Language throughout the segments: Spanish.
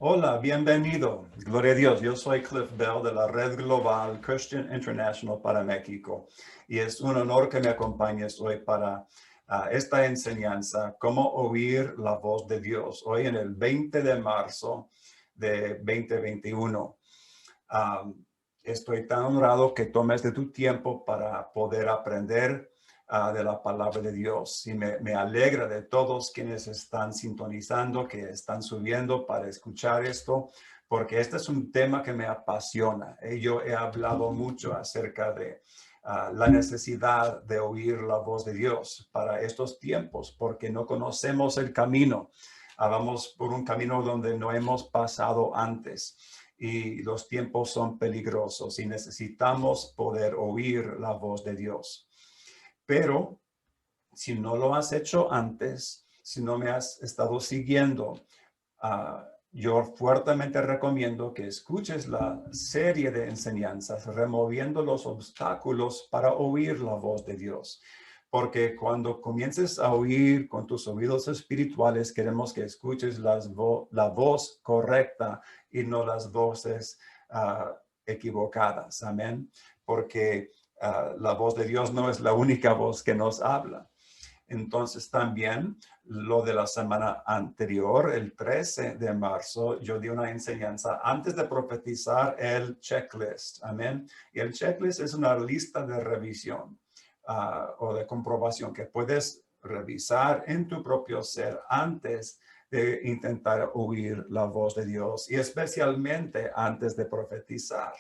Hola, bienvenido. Gloria a Dios. Yo soy Cliff Bell de la Red Global Christian International para México y es un honor que me acompañes hoy para esta enseñanza, cómo oír la voz de Dios, hoy en el 20 de marzo de 2021. Estoy tan honrado que tomes de tu tiempo para poder aprender de la palabra de Dios. Y me alegra de todos quienes están sintonizando, que están subiendo para escuchar esto, porque este es un tema que me apasiona. Yo he hablado mucho acerca de la necesidad de oír la voz de Dios para estos tiempos, porque no conocemos el camino. Vamos por un camino donde no hemos pasado antes y los tiempos son peligrosos y necesitamos poder oír la voz de Dios. Pero si no lo has hecho antes, si no me has estado siguiendo, yo fuertemente recomiendo que escuches la serie de enseñanzas removiendo los obstáculos para oír la voz de Dios. Porque cuando comiences a oír con tus oídos espirituales, queremos que escuches la voz correcta y no las voces equivocadas. Amén. Porque la voz de Dios no es la única voz que nos habla. Entonces también lo de la semana anterior, el 13 de marzo, yo di una enseñanza antes de profetizar el checklist. Amén. Y el checklist es una lista de revisión o de comprobación que puedes revisar en tu propio ser antes de intentar oír la voz de Dios y especialmente antes de profetizar.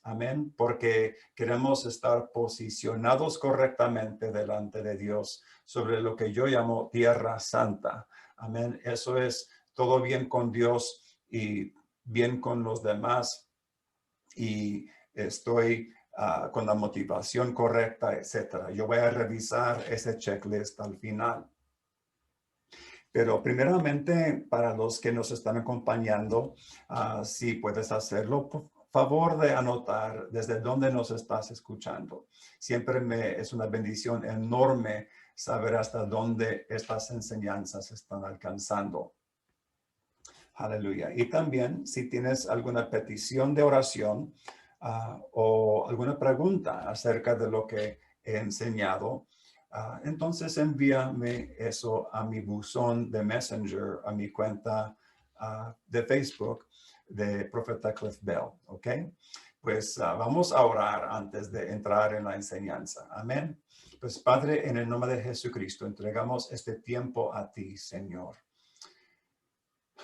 Amén, porque queremos estar posicionados correctamente delante de Dios sobre lo que yo llamo tierra santa. Amén, eso es todo bien con Dios y bien con los demás y estoy con la motivación correcta, etcétera. Yo voy a revisar ese checklist al final. Pero primeramente, para los que nos están acompañando, si puedes hacerlo, por favor de anotar desde dónde nos estás escuchando. Siempre es una bendición enorme saber hasta dónde estas enseñanzas están alcanzando. Aleluya. Y también, si tienes alguna petición de oración o alguna pregunta acerca de lo que he enseñado, entonces envíame eso a mi buzón de Messenger, a mi cuenta de Facebook de Profeta Cliff Bell, ¿ok? Pues vamos a orar antes de entrar en la enseñanza. Amén. Pues Padre, en el nombre de Jesucristo, entregamos este tiempo a ti, Señor.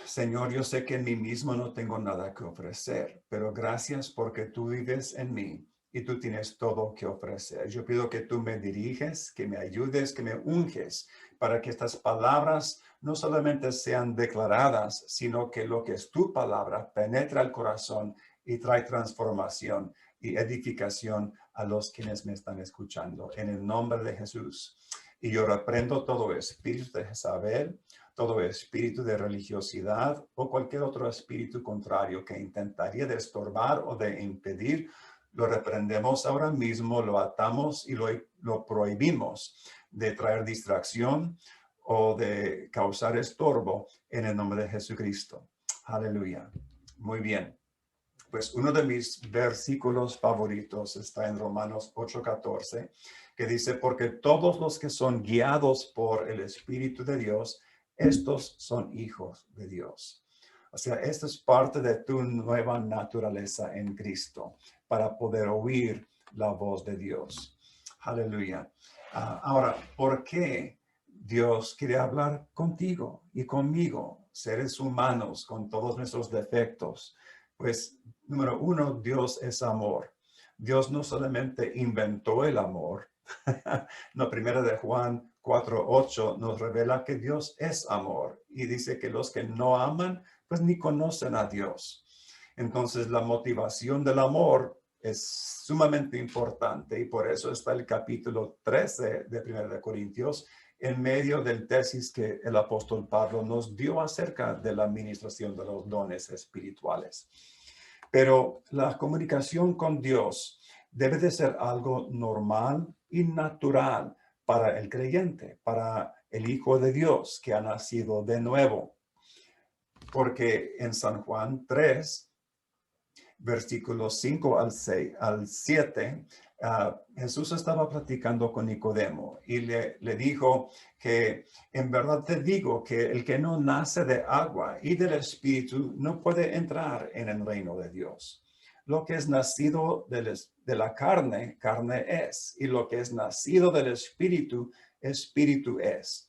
Señor, yo sé que en mí mismo no tengo nada que ofrecer, pero gracias porque tú vives en mí y tú tienes todo que ofrecer. Yo pido que tú me diriges, que me ayudes, que me unges para que estas palabras no solamente sean declaradas, sino que lo que es tu palabra penetra el corazón y trae transformación y edificación a los quienes me están escuchando. En el nombre de Jesús. Y yo reprendo todo espíritu de Jezabel, todo espíritu de religiosidad o cualquier otro espíritu contrario que intentaría de estorbar o de impedir, lo reprendemos ahora mismo, lo atamos y lo prohibimos de traer distracción o de causar estorbo en el nombre de Jesucristo. Aleluya. Muy bien. Pues uno de mis versículos favoritos está en Romanos 8:14, que dice, porque todos los que son guiados por el Espíritu de Dios, estos son hijos de Dios. O sea, esto es parte de tu nueva naturaleza en Cristo para poder oír la voz de Dios. Aleluya. Ahora, ¿por qué Dios quiere hablar contigo y conmigo, seres humanos con todos nuestros defectos? Pues, número uno, Dios es amor. Dios no solamente inventó el amor. No, primera de Juan 4:8 nos revela que Dios es amor y dice que los que no aman, pues ni conocen a Dios. Entonces, la motivación del amor es sumamente importante y por eso está el capítulo 13 de Primera de Corintios en medio del tesis que el apóstol Pablo nos dio acerca de la administración de los dones espirituales. Pero la comunicación con Dios debe de ser algo normal y natural para el creyente, para el Hijo de Dios que ha nacido de nuevo. porque en San Juan 3, versículos 5 al 7, Jesús estaba platicando con Nicodemo y le dijo que en verdad te digo que el que no nace de agua y del Espíritu no puede entrar en el reino de Dios. Lo que es nacido de la carne, carne es, y lo que es nacido del Espíritu, Espíritu es.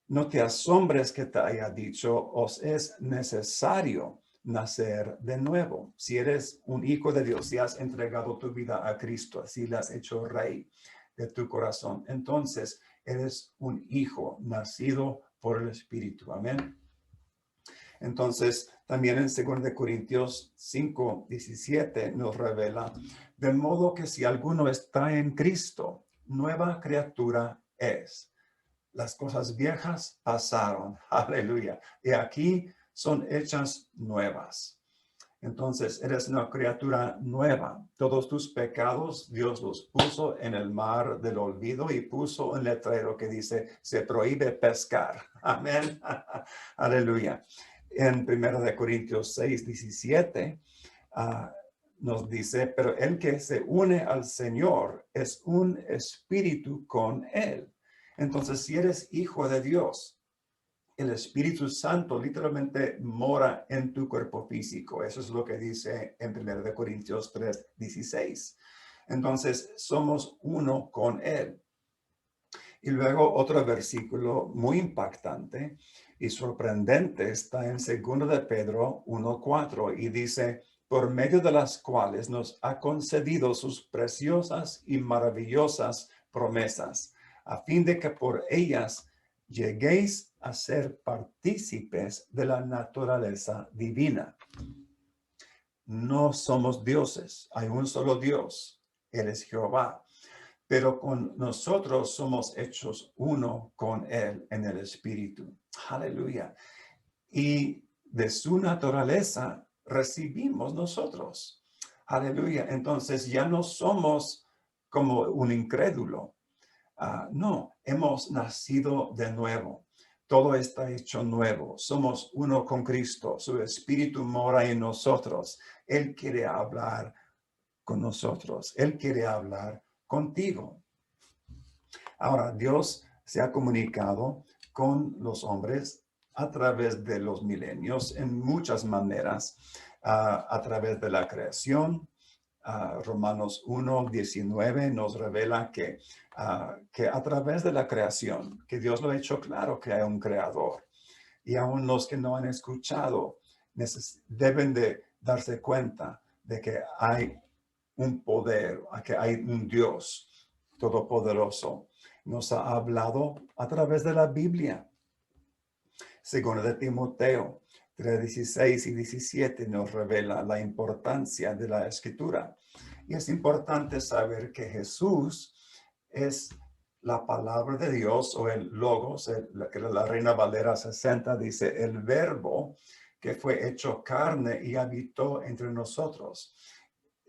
No te asombres que te haya dicho, os es necesario nacer de nuevo. Si eres un hijo de Dios, si has entregado tu vida a Cristo, si le has hecho rey de tu corazón, entonces eres un hijo nacido por el Espíritu. Amén. Entonces, también en 2 Corintios 5, 17 nos revela, de modo que si alguno está en Cristo, nueva criatura es. Las cosas viejas pasaron, aleluya, y aquí son hechas nuevas. Entonces, eres una criatura nueva. Todos tus pecados, Dios los puso en el mar del olvido y puso un letrero que dice, se prohíbe pescar. Amén. Aleluya. En 1 Corintios 6, 17, nos dice, pero el que se une al Señor es un espíritu con él. Entonces, si eres hijo de Dios, el Espíritu Santo literalmente mora en tu cuerpo físico. Eso es lo que dice en 1 Corintios 3, 16. Entonces, somos uno con Él. Y luego otro versículo muy impactante y sorprendente está en 2 de Pedro 1:4 y dice, por medio de las cuales nos ha concedido sus preciosas y maravillosas promesas, a fin de que por ellas lleguéis a ser partícipes de la naturaleza divina. No somos dioses, hay un solo Dios, Él es Jehová. Pero con nosotros somos hechos uno con Él en el Espíritu. Aleluya. Y de su naturaleza recibimos nosotros. Aleluya. Entonces ya no somos como un incrédulo. No, hemos nacido de nuevo. Todo está hecho nuevo. Somos uno con Cristo. Su Espíritu mora en nosotros. Él quiere hablar con nosotros. Él quiere hablar contigo. Ahora, Dios se ha comunicado con los hombres a través de los milenios en muchas maneras, a través de la creación. Romanos 1, 19 nos revela que a través de la creación, que Dios lo ha hecho claro que hay un creador. Y aún los que no han escuchado deben de darse cuenta de que hay un poder, que hay un Dios todopoderoso. Nos ha hablado a través de la Biblia. Según de Timoteo 3:16 y 17 nos revela la importancia de la escritura. Y es importante saber que Jesús es la palabra de Dios o el logos, que la Reina Valera 60 dice, el verbo que fue hecho carne y habitó entre nosotros.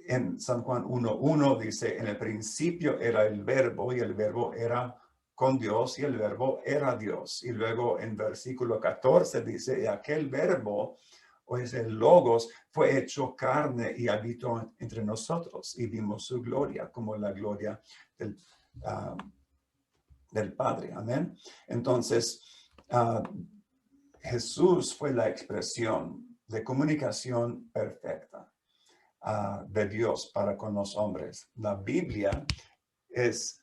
En San Juan 1:1 dice, en el principio era el verbo y el verbo era con Dios y el verbo era Dios. Y luego en versículo 14 dice, y aquel verbo, o es el logos, fue hecho carne y habitó entre nosotros y vimos su gloria como la gloria del Padre. Amén. Entonces, Jesús fue la expresión de comunicación perfecta de Dios para con los hombres. La Biblia es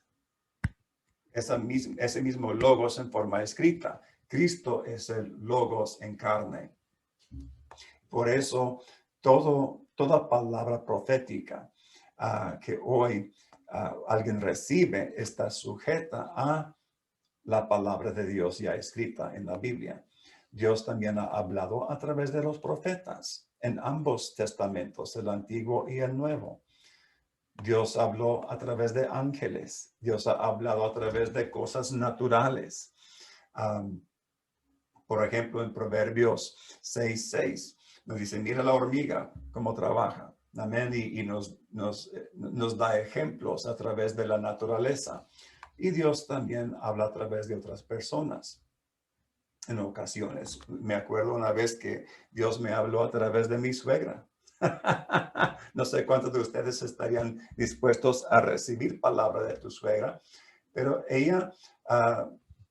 ese mismo logos en forma escrita. Cristo es el logos en carne. Por eso, toda palabra profética que hoy alguien recibe está sujeta a la palabra de Dios ya escrita en la Biblia. Dios también ha hablado a través de los profetas en ambos testamentos, el Antiguo y el Nuevo. Dios habló a través de ángeles. Dios ha hablado a través de cosas naturales. Por ejemplo, en Proverbios 6:6 nos dice, mira la hormiga, cómo trabaja. Amén. Y nos da ejemplos a través de la naturaleza. Y Dios también habla a través de otras personas. en ocasiones. Me acuerdo una vez que Dios me habló a través de mi suegra. No sé cuántos de ustedes estarían dispuestos a recibir palabra de tu suegra, pero ah,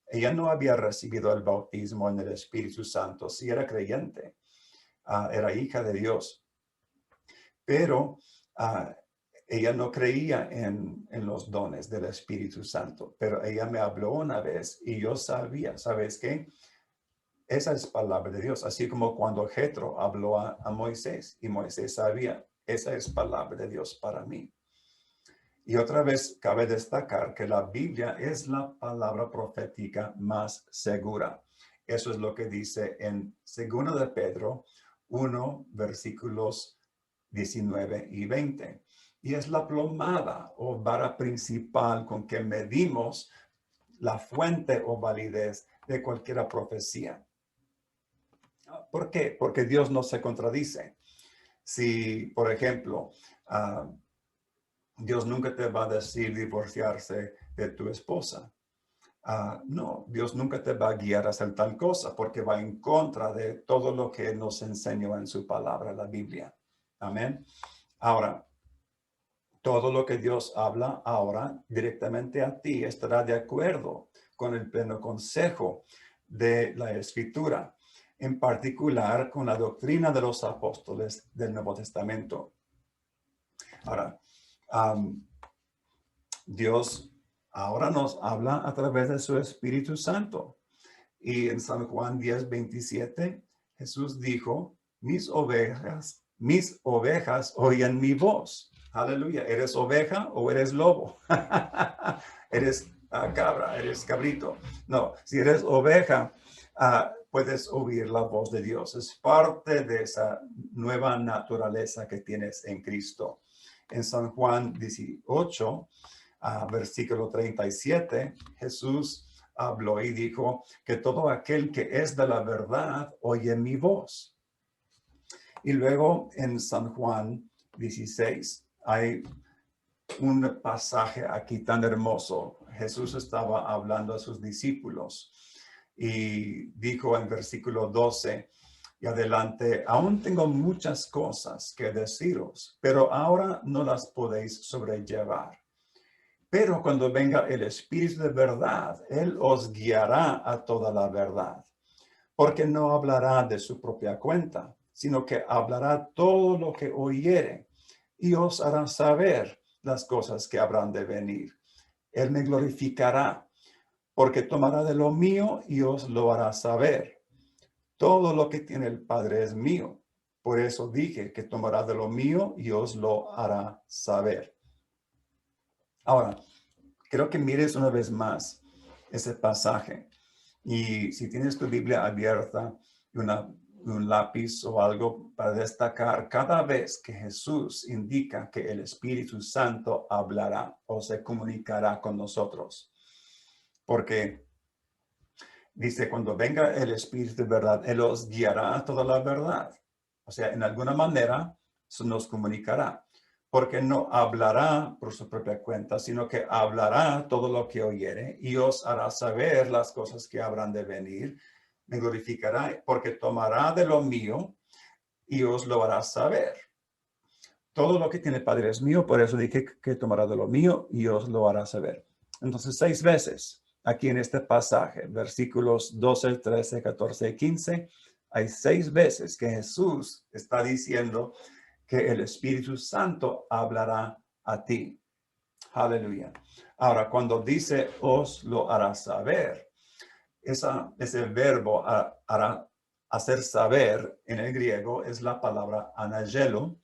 ella no había recibido el bautismo en el Espíritu Santo. Sí era creyente, era hija de Dios, pero ah, ella no creía en los dones del Espíritu Santo. Pero ella me habló una vez y yo sabía, ¿sabes qué? Esa es palabra de Dios, así como cuando Jetro habló a Moisés y Moisés sabía, esa es palabra de Dios para mí. Y otra vez cabe destacar que la Biblia es la palabra profética más segura. Eso es lo que dice en 2 de Pedro 1, versículos 19 y 20. Y es la plomada o vara principal con que medimos la fuente o validez de cualquier profecía. ¿Por qué? Porque Dios no se contradice. Si, por ejemplo, Dios nunca te va a decir divorciarse de tu esposa. No, Dios nunca te va a guiar a hacer tal cosa porque va en contra de todo lo que nos enseñó en su palabra, la Biblia. Amén. Ahora, todo lo que Dios habla ahora directamente a ti estará de acuerdo con el pleno consejo de la Escritura, en particular con la doctrina de los apóstoles del Nuevo Testamento. Ahora, Dios ahora nos habla a través de su Espíritu Santo. Y en San Juan 10:27, Jesús dijo, mis ovejas oyen mi voz. Aleluya. ¿Eres oveja o eres lobo? ¿Eres cabra? ¿Eres cabrito? No, si eres oveja, puedes oír la voz de Dios. Es parte de esa nueva naturaleza que tienes en Cristo. En San Juan 18, versículo 37, Jesús habló y dijo que todo aquel que es de la verdad oye mi voz. Y luego en San Juan 16 hay un pasaje aquí tan hermoso. Jesús estaba hablando a sus discípulos y dijo en versículo 12 y adelante, aún tengo muchas cosas que deciros, pero ahora no las podéis sobrellevar. Pero cuando venga el Espíritu de verdad, Él os guiará a toda la verdad, porque no hablará de su propia cuenta, sino que hablará todo lo que oyere y os hará saber las cosas que habrán de venir. Él me glorificará, porque tomará de lo mío y os lo hará saber. Todo lo que tiene el Padre es mío. Por eso dije que tomará de lo mío y os lo hará saber. Ahora, quiero que mires una vez más ese pasaje. Y si tienes tu Biblia abierta y un lápiz o algo para destacar, cada vez que Jesús indica que el Espíritu Santo hablará o se comunicará con nosotros. Porque dice, cuando venga el Espíritu de verdad, Él os guiará a toda la verdad. O sea, en alguna manera se nos comunicará, porque no hablará por su propia cuenta, sino que hablará todo lo que oyere y os hará saber las cosas que habrán de venir. Me glorificará, porque tomará de lo mío y os lo hará saber. Todo lo que tiene el Padre es mío, por eso dije que tomará de lo mío y os lo hará saber. Entonces, 6 veces aquí en este pasaje, versículos 12, 13, 14 y 15, hay 6 veces que Jesús está diciendo que el Espíritu Santo hablará a ti. Aleluya. Ahora, cuando dice os lo hará saber, ese verbo hará, hacer saber en el griego es la palabra anagelo,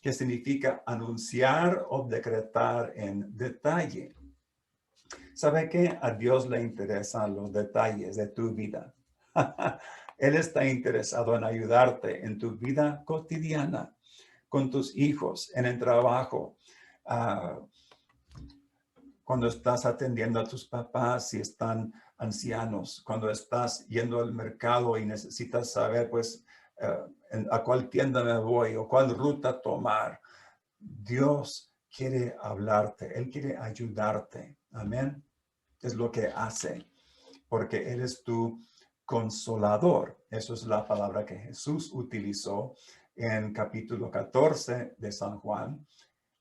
que significa anunciar o decretar en detalle. ¿Sabe que a Dios le interesan los detalles de tu vida? Él está interesado en ayudarte en tu vida cotidiana, con tus hijos, en el trabajo, cuando estás atendiendo a tus papás si están ancianos, cuando estás yendo al mercado y necesitas saber, pues, a cuál tienda me voy o cuál ruta tomar. Dios quiere hablarte, Él quiere ayudarte. Amén. Es lo que hace, porque Él es tu consolador. Eso es la palabra que Jesús utilizó en capítulo 14 de San Juan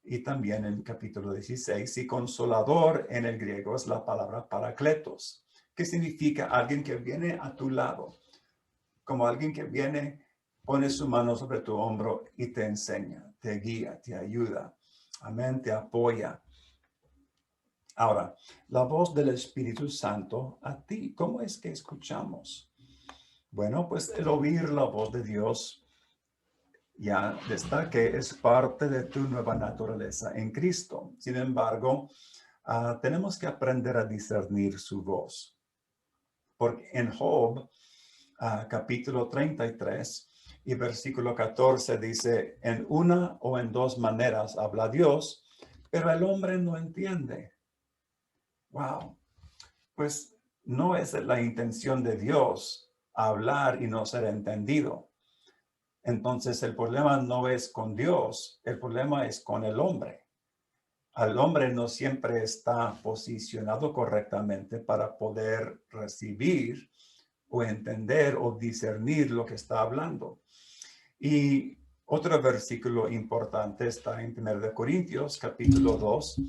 y también en capítulo 16. Y consolador en el griego es la palabra parakletos, que significa alguien que viene a tu lado, como alguien que viene, pone su mano sobre tu hombro y te enseña, te guía, te ayuda. Amén, te apoya. Ahora, la voz del Espíritu Santo a ti, ¿cómo es que escuchamos? Bueno, pues el oír la voz de Dios ya está que es parte de tu nueva naturaleza en Cristo. Sin embargo, tenemos que aprender a discernir su voz. Porque en Job, capítulo 33 y versículo 14 dice, en una o en dos maneras habla Dios, pero el hombre no entiende. Wow. Pues no es la intención de Dios hablar y no ser entendido. Entonces el problema no es con Dios, el problema es con el hombre. Al hombre no siempre está posicionado correctamente para poder recibir o entender o discernir lo que está hablando. Y otro versículo importante está en 1 Corintios, capítulo 2.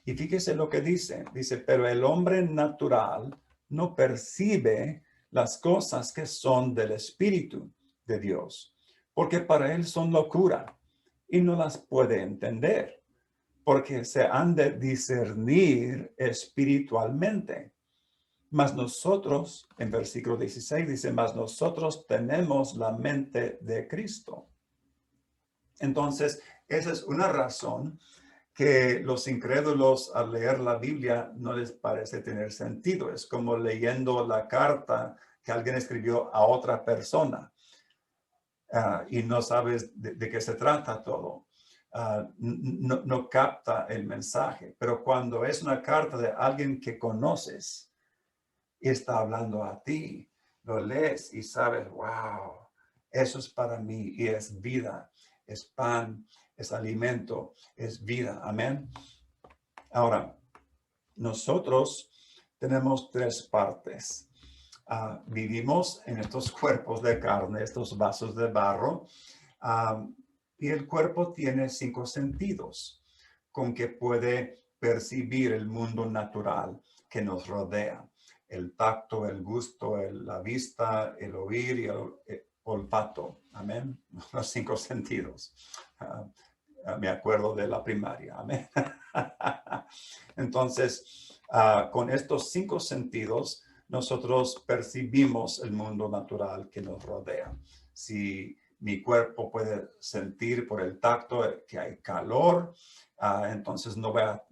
Y fíjese lo que dice. Dice, pero el hombre natural no percibe las cosas que son del Espíritu de Dios, porque para él son locura y no las puede entender, porque se han de discernir espiritualmente. Mas nosotros, en versículo 16 dice, mas nosotros tenemos la mente de Cristo. Entonces, esa es una razón que los incrédulos al leer la Biblia no les parece tener sentido. Es como leyendo la carta que alguien escribió a otra persona y no sabes de qué se trata todo. No capta el mensaje. Pero cuando es una carta de alguien que conoces y está hablando a ti, lo lees y sabes, wow, eso es para mí y es vida, es pan, es alimento, es vida. Amén. Ahora, nosotros tenemos tres partes. Vivimos en estos cuerpos de carne, estos vasos de barro, y el cuerpo tiene 5 sentidos con que puede percibir el mundo natural que nos rodea. El tacto, el gusto, la vista, el oír y el olfato. Amén. Los 5 sentidos. Me acuerdo de la primaria. Amén. Entonces, con estos 5 sentidos, nosotros percibimos el mundo natural que nos rodea. Si mi cuerpo puede sentir por el tacto que hay calor, entonces no voy a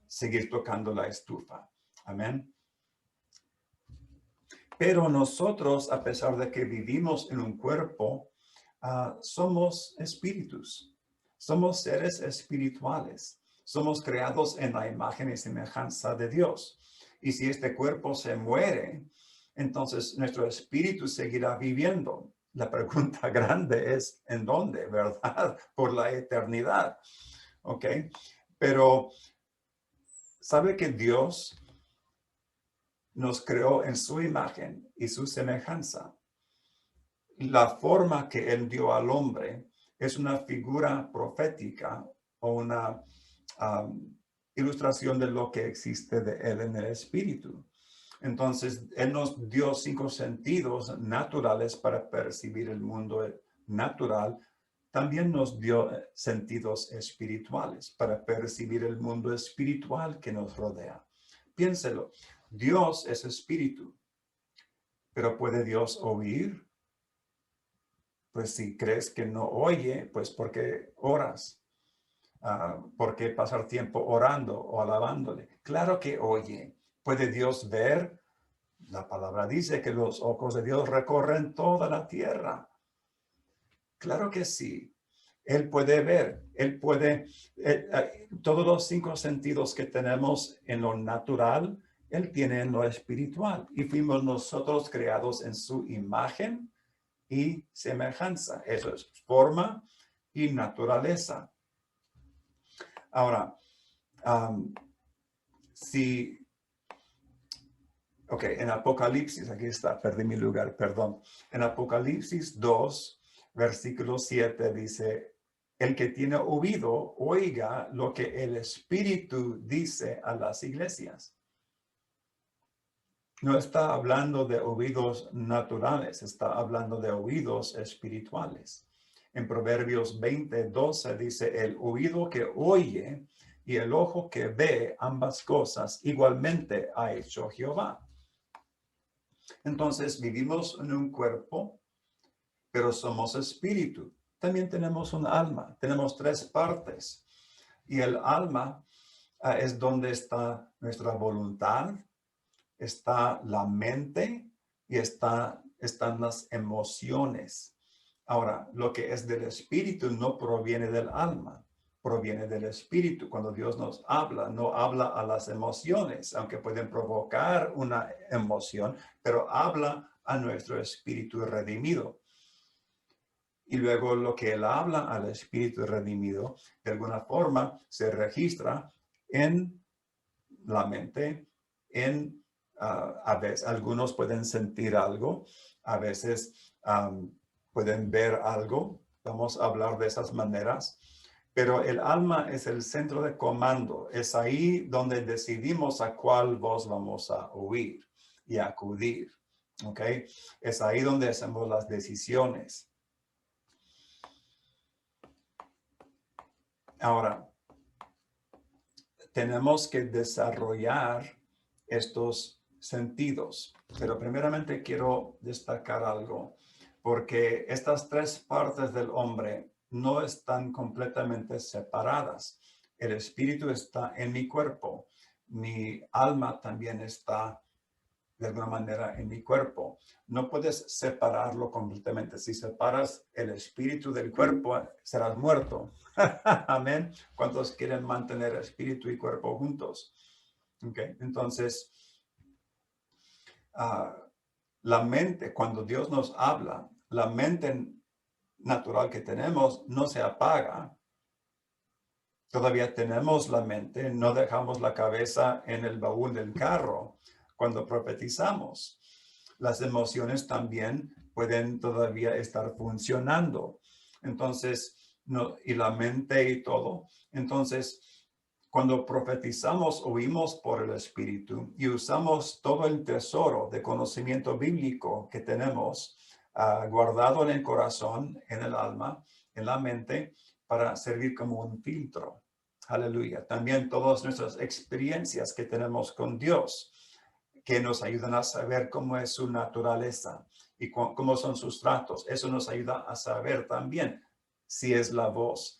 seguir tocando la estufa. Amén. Pero nosotros, a pesar de que vivimos en un cuerpo, somos espíritus. Somos seres espirituales. Somos creados en la imagen y semejanza de Dios. Y si este cuerpo se muere, entonces nuestro espíritu seguirá viviendo. La pregunta grande es, ¿en dónde? ¿Verdad? Por la eternidad. ¿Ok? Pero, ¿sabe que Dios nos creó en su imagen y su semejanza? La forma que Él dio al hombre es una figura profética o una ilustración de lo que existe de Él en el espíritu. Entonces, Él nos dio 5 sentidos naturales para percibir el mundo natural. También nos dio sentidos espirituales para percibir el mundo espiritual que nos rodea. Piénselo, Dios es espíritu, pero ¿puede Dios oír? Pues si crees que no oye, pues ¿por qué oras? ¿Por qué pasar tiempo orando o alabándole? Claro que oye. ¿Puede Dios ver? La palabra dice que los ojos de Dios recorren toda la tierra. Claro que sí. Él puede ver, él puede, todos los 5 sentidos que tenemos en lo natural, él tiene en lo espiritual. Y fuimos nosotros creados en su imagen y semejanza. Eso es forma y naturaleza. Ahora, si Ok, en Apocalipsis, aquí está, perdí mi lugar, perdón. En Apocalipsis 2, versículo 7 dice, el que tiene oído, oiga lo que el Espíritu dice a las iglesias. No está hablando de oídos naturales, está hablando de oídos espirituales. En Proverbios 20:12 dice, el oído que oye y el ojo que ve ambas cosas, igualmente ha hecho Jehová. Entonces vivimos en un cuerpo, pero somos espíritu. También tenemos un alma, tenemos tres partes. Y el alma es donde está nuestra voluntad, está la mente y están las emociones. Ahora, lo que es del espíritu no proviene del alma, proviene del espíritu. Cuando Dios nos habla, no habla a las emociones, aunque pueden provocar una emoción, pero habla a nuestro espíritu redimido. Y luego lo que él habla al espíritu redimido, de alguna forma se registra en la mente, a veces algunos pueden sentir algo, a veces pueden ver algo. Vamos a hablar de esas maneras. Pero el alma es el centro de comando. Es ahí donde decidimos a cuál voz vamos a oír y acudir. ¿Ok? Es ahí donde hacemos las decisiones. Ahora, tenemos que desarrollar estos sentidos. Pero primeramente quiero destacar algo, porque estas tres partes del hombre no están completamente separadas. El espíritu está en mi cuerpo, mi alma también está de alguna manera en mi cuerpo. No puedes separarlo completamente. Si separas el espíritu del cuerpo, serás muerto. Amén. ¿Cuántos quieren mantener espíritu y cuerpo juntos? Okay. Entonces, la mente, cuando Dios nos habla, la mente natural que tenemos no se apaga. Todavía tenemos la mente, no dejamos la cabeza en el baúl del carro cuando profetizamos. Las emociones también pueden todavía estar funcionando. Entonces, no, y la mente y todo. Entonces, cuando profetizamos, oímos por el Espíritu y usamos todo el tesoro de conocimiento bíblico que tenemos guardado en el corazón, en el alma, en la mente, para servir como un filtro. Aleluya. También todas nuestras experiencias que tenemos con Dios, que nos ayudan a saber cómo es su naturaleza y cómo son sus tratos. Eso nos ayuda a saber también si es la voz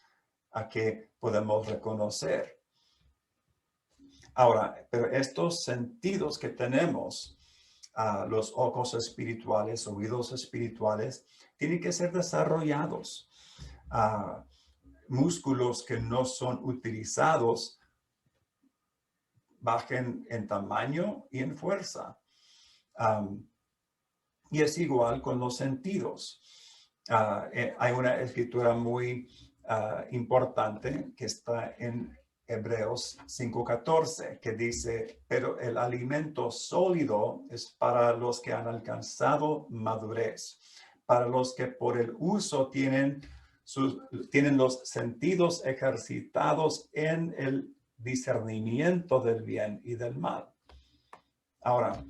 a que podemos reconocer. Ahora, pero estos sentidos que tenemos, los ojos espirituales, oídos espirituales, tienen que ser desarrollados. Músculos que no son utilizados bajen en tamaño y en fuerza. Y es igual con los sentidos. Hay una escritura muy importante que está en Hebreos 5:14, que dice, pero el alimento sólido es para los que han alcanzado madurez, para los que por el uso tienen los sentidos ejercitados en el discernimiento del bien y del mal. Ahora,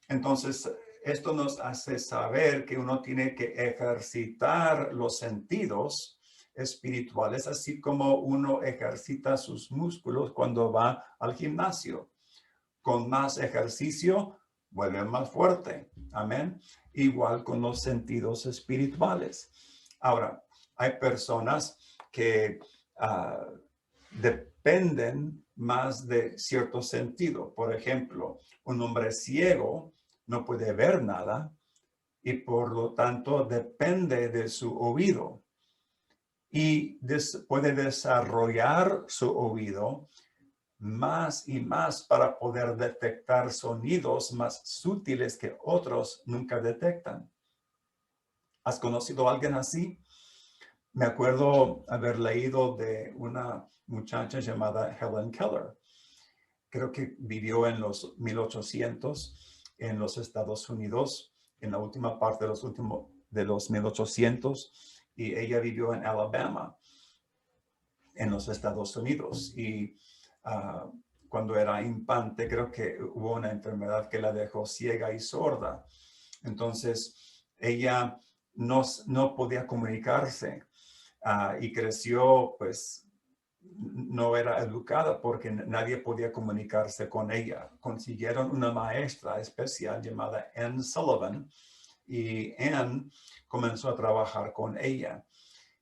entonces, esto nos hace saber que uno tiene que ejercitar los sentidos espirituales, así como uno ejercita sus músculos cuando va al gimnasio. Con más ejercicio, vuelve más fuerte. Amén. Igual con los sentidos espirituales. Ahora, hay personas que dependen más de cierto sentido. Por ejemplo, un hombre ciego no puede ver nada y por lo tanto depende de su oído y puede desarrollar su oído más y más para poder detectar sonidos más sutiles que otros nunca detectan. ¿Has conocido a alguien así? Me acuerdo haber leído de una muchacha llamada Helen Keller. Creo que vivió en los 1800. en los Estados Unidos, en la última parte de los 1800, y ella vivió en Alabama, en los Estados Unidos. Y cuando era infante, creo que hubo una enfermedad que la dejó ciega y sorda. Entonces, ella no podía comunicarse y creció, pues, no era educada porque nadie podía comunicarse con ella. Consiguieron una maestra especial llamada Anne Sullivan y Anne comenzó a trabajar con ella.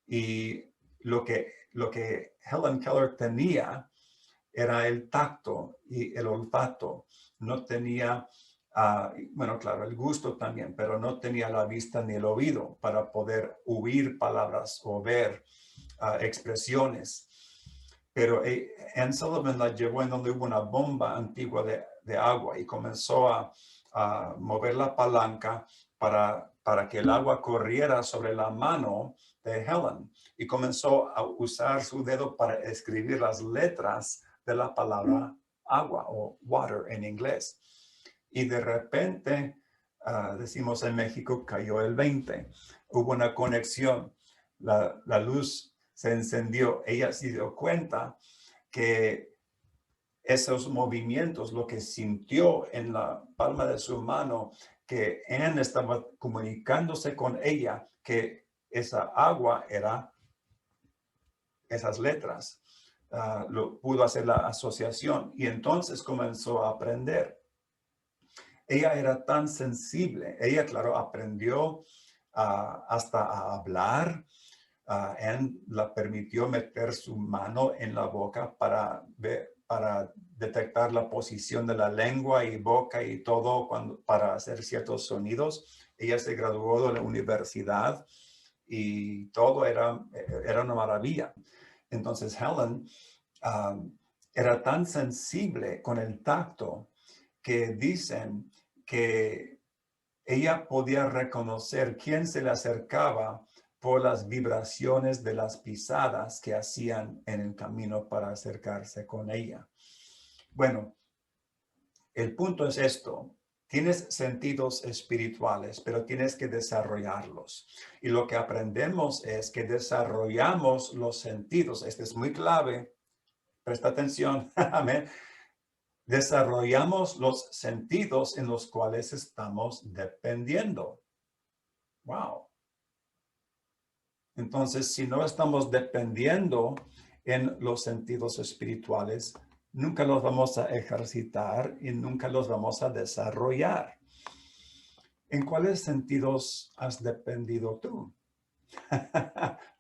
Y lo que Helen Keller tenía era el tacto y el olfato. No tenía, bueno, claro, el gusto también, pero no tenía la vista ni el oído para poder oír palabras o ver expresiones. Pero Anne Sullivan la llevó en donde hubo una bomba antigua de agua y comenzó a mover la palanca para que el agua corriera sobre la mano de Helen y comenzó a usar su dedo para escribir las letras de la palabra agua o water en inglés. Y de repente, decimos en México, cayó el 20. Hubo una conexión, la luz se encendió. Ella se dio cuenta que esos movimientos, lo que sintió en la palma de su mano, que Anne estaba comunicándose con ella, que esa agua era esas letras. Pudo hacer la asociación y entonces comenzó a aprender. Ella era tan sensible. Ella, claro, aprendió hasta a hablar. Anne la permitió meter su mano en la boca para detectar la posición de la lengua y boca y todo para hacer ciertos sonidos. Ella se graduó de la universidad y todo era una maravilla. Entonces Helen era tan sensible con el tacto que dicen que ella podía reconocer quién se le acercaba por las vibraciones de las pisadas que hacían en el camino para acercarse con ella. Bueno, el punto es esto. Tienes sentidos espirituales, pero tienes que desarrollarlos. Y lo que aprendemos es que desarrollamos los sentidos. Este es muy clave. Presta atención. Amén. Desarrollamos los sentidos en los cuales estamos dependiendo. Wow. Entonces, si no estamos dependiendo en los sentidos espirituales, nunca los vamos a ejercitar y nunca los vamos a desarrollar. ¿En cuáles sentidos has dependido tú?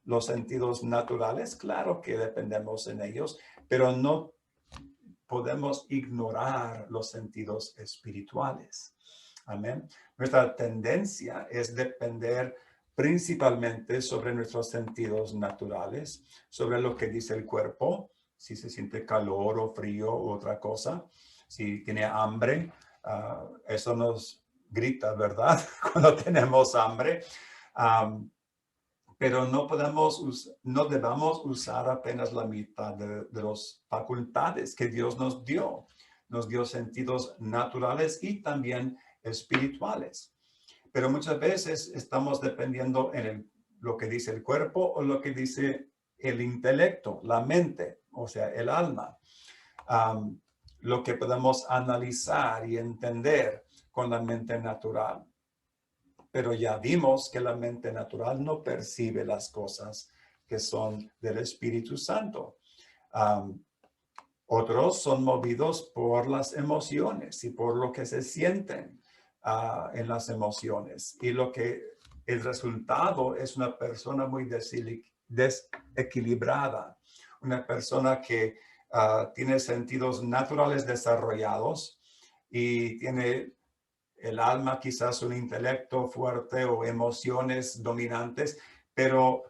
Los sentidos naturales, claro que dependemos en ellos, pero no podemos ignorar los sentidos espirituales. Amén. Nuestra tendencia es depender principalmente sobre nuestros sentidos naturales, sobre lo que dice el cuerpo, si se siente calor o frío u otra cosa, si tiene hambre, eso nos grita, ¿verdad? Cuando tenemos hambre. Pero no debamos usar apenas la mitad de las facultades que Dios nos dio. Nos dio sentidos naturales y también espirituales. Pero muchas veces estamos dependiendo en lo que dice el cuerpo o lo que dice el intelecto, la mente, o sea, el alma. Lo que podemos analizar y entender con la mente natural. Pero ya vimos que la mente natural no percibe las cosas que son del Espíritu Santo. Otros son movidos por las emociones y por lo que se sienten en las emociones. Y el resultado es una persona muy desequilibrada, una persona que tiene sentidos naturales desarrollados y tiene el alma, quizás un intelecto fuerte o emociones dominantes, pero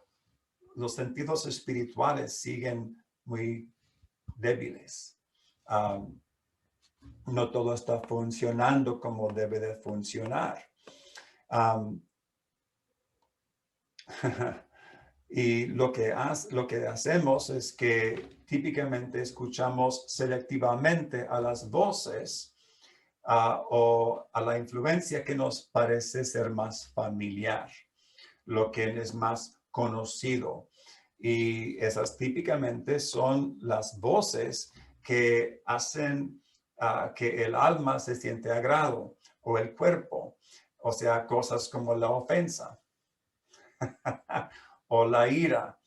los sentidos espirituales siguen muy débiles. No todo está funcionando como debe de funcionar. Y lo que hacemos es que típicamente escuchamos selectivamente a las voces o a la influencia que nos parece ser más familiar, lo que es más conocido. Y esas típicamente son las voces que hacen que el alma se siente agrado o el cuerpo. O sea, cosas como la ofensa o la ira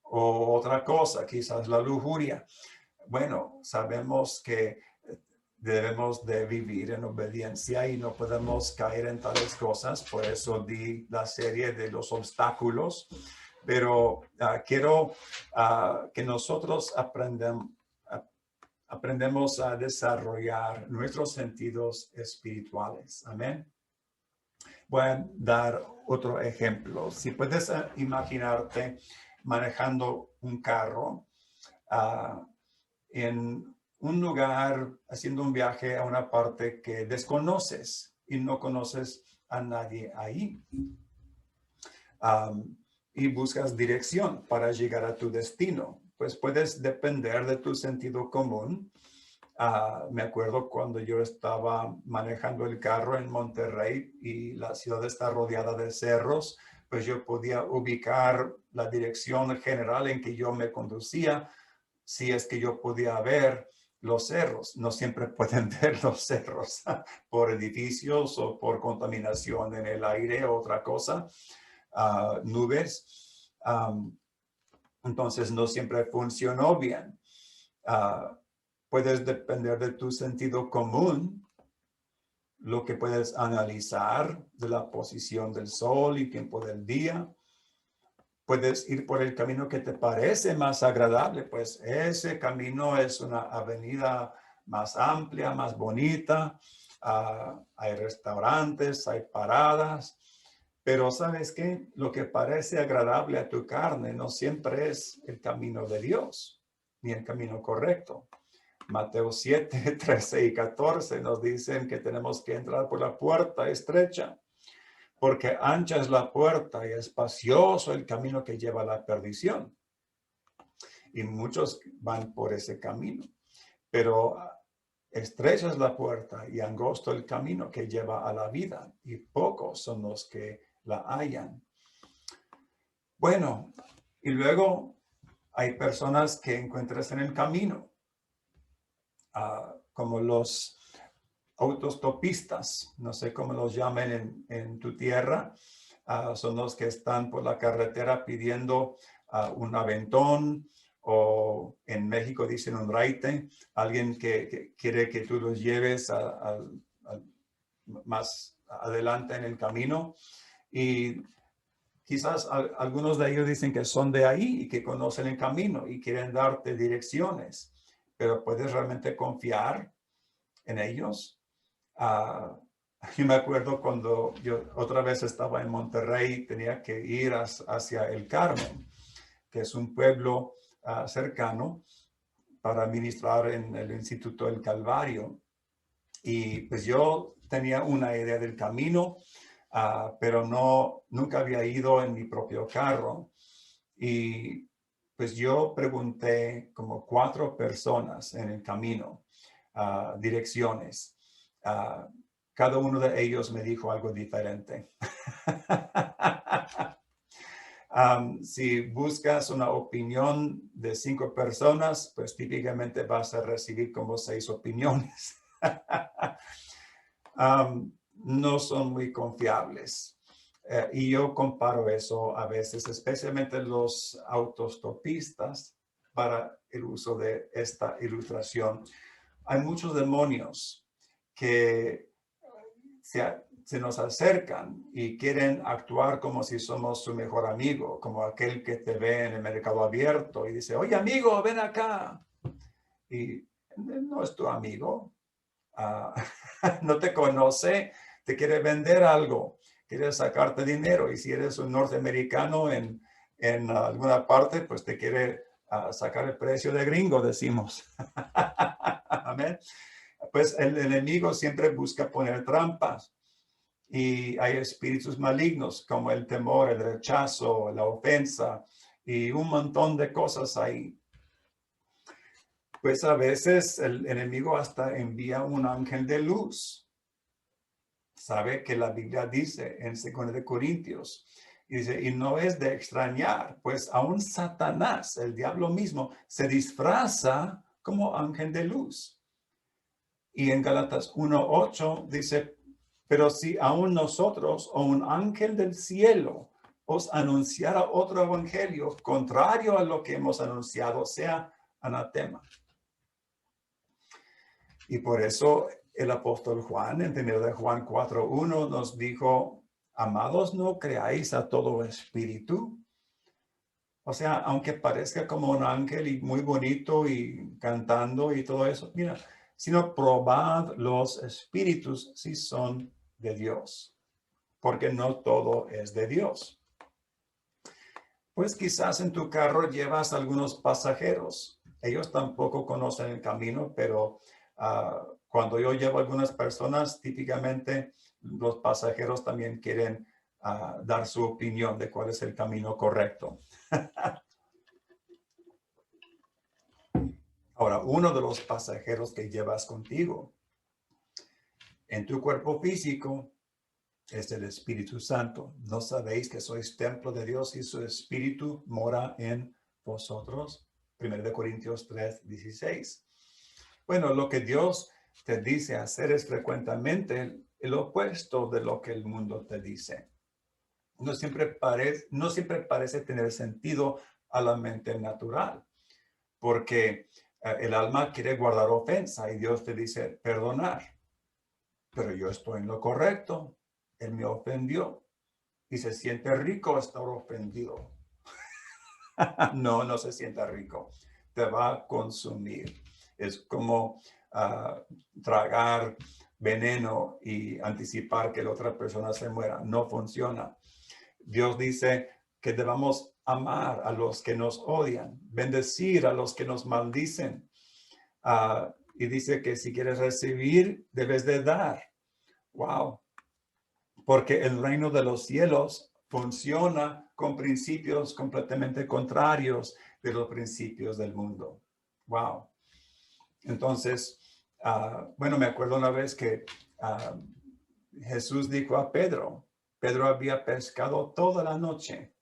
o otra cosa, quizás la lujuria. Bueno, sabemos que debemos de vivir en obediencia y no podemos caer en tales cosas. Por eso di la serie de los obstáculos. Pero quiero que nosotros aprendemos a desarrollar nuestros sentidos espirituales. Amén. Voy a dar otro ejemplo. Si puedes imaginarte manejando un carro en un lugar, haciendo un viaje a una parte que desconoces y no conoces a nadie ahí. Y buscas dirección para llegar a tu destino. Pues puedes depender de tu sentido común. Me acuerdo cuando yo estaba manejando el carro en Monterrey y la ciudad está rodeada de cerros, pues yo podía ubicar la dirección general en que yo me conducía, si es que yo podía ver los cerros. No siempre pueden ver los cerros por edificios o por contaminación en el aire o otra cosa, nubes. Entonces no siempre funcionó bien. Puedes depender de tu sentido común, lo que puedes analizar de la posición del sol y tiempo del día. Puedes ir por el camino que te parece más agradable, pues ese camino es una avenida más amplia, más bonita. Hay restaurantes, hay paradas. Pero ¿sabes qué? Lo que parece agradable a tu carne no siempre es el camino de Dios, ni el camino correcto. Mateo 7, 13 y 14 nos dicen que tenemos que entrar por la puerta estrecha, porque ancha es la puerta y espacioso el camino que lleva a la perdición. Y muchos van por ese camino, pero estrecha es la puerta y angosto el camino que lleva a la vida, y pocos son los que la hallan. Bueno, y luego hay personas que encuentras en el camino, como los autostopistas, no sé cómo los llamen en tu tierra, son los que están por la carretera pidiendo un aventón, o en México dicen un raite, alguien que quiere que tú los lleves más adelante en el camino. Y quizás algunos de ellos dicen que son de ahí y que conocen el camino y quieren darte direcciones, pero ¿puedes realmente confiar en ellos? Yo me acuerdo cuando yo otra vez estaba en Monterrey, tenía que ir hacia El Carmen, que es un pueblo cercano, para ministrar en el Instituto del Calvario. Y pues yo tenía una idea del camino, pero nunca había ido en mi propio carro. Y pues yo pregunté como 4 personas en el camino, direcciones. Cada uno de ellos me dijo algo diferente. Si buscas una opinión de 5 personas, pues típicamente vas a recibir como 6 opiniones. No son muy confiables. Y yo comparo eso a veces, especialmente los autostopistas, para el uso de esta ilustración. Hay muchos demonios que se nos acercan y quieren actuar como si somos su mejor amigo, como aquel que te ve en el mercado abierto y dice, oye amigo, ven acá. Y no es tu amigo, no te conoce, te quiere vender algo, quiere sacarte dinero. Y si eres un norteamericano en alguna parte, pues te quiere sacar el precio de gringo, decimos. Amén. Pues el enemigo siempre busca poner trampas. Y hay espíritus malignos como el temor, el rechazo, la ofensa y un montón de cosas ahí. Pues a veces el enemigo hasta envía un ángel de luz. Sabe que la Biblia dice en 2 de Corintios, dice, y no es de extrañar, pues aún Satanás, el diablo mismo, se disfraza como ángel de luz. Y en Gálatas 1:8 dice, pero si aún nosotros o un ángel del cielo os anunciara otro evangelio contrario a lo que hemos anunciado, sea anatema. Y por eso el apóstol Juan, en 1 de Juan 4:1, nos dijo, amados, no creáis a todo espíritu. O sea, aunque parezca como un ángel y muy bonito y cantando y todo eso, mira, sino probad los espíritus si son de Dios, porque no todo es de Dios. Pues quizás en tu carro llevas algunos pasajeros. Ellos tampoco conocen el camino, pero cuando yo llevo a algunas personas, típicamente los pasajeros también quieren dar su opinión de cuál es el camino correcto. Ahora, uno de los pasajeros que llevas contigo en tu cuerpo físico es el Espíritu Santo. ¿No sabéis que sois templo de Dios y su Espíritu mora en vosotros? 1 Corintios 3:16. Bueno, lo que Dios te dice hacer es frecuentemente el opuesto de lo que el mundo te dice. No siempre parece tener sentido a la mente natural, porque el alma quiere guardar ofensa y Dios te dice perdonar. Pero yo estoy en lo correcto. Él me ofendió y se siente rico estar ofendido. No, no se sienta rico. Te va a consumir. Es como tragar veneno y anticipar que la otra persona se muera. No funciona. Dios dice que debamos amar a los que nos odian, bendecir a los que nos maldicen. Y dice que si quieres recibir, debes de dar. Wow. Porque el reino de los cielos funciona con principios completamente contrarios de los principios del mundo. Wow. Entonces, bueno, me acuerdo una vez que Jesús dijo a Pedro, Pedro había pescado toda la noche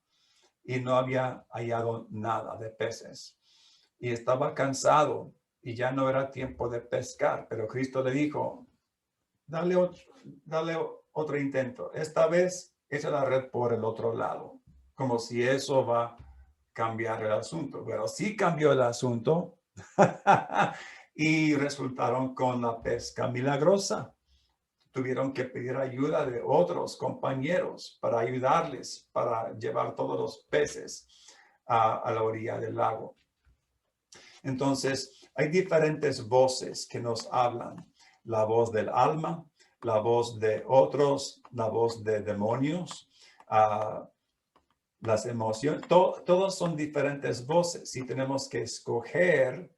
y no había hallado nada de peces. Y estaba cansado y ya no era tiempo de pescar, pero Cristo le dijo, dale otro intento. Esta vez echa la red por el otro lado, como si eso va a cambiar el asunto. Pero sí cambió el asunto y resultaron con la pesca milagrosa. Tuvieron que pedir ayuda de otros compañeros para ayudarles, para llevar todos los peces a la orilla del lago. Entonces, hay diferentes voces que nos hablan. La voz del alma, la voz de otros, la voz de demonios, las emociones. Todos son diferentes voces y tenemos que escoger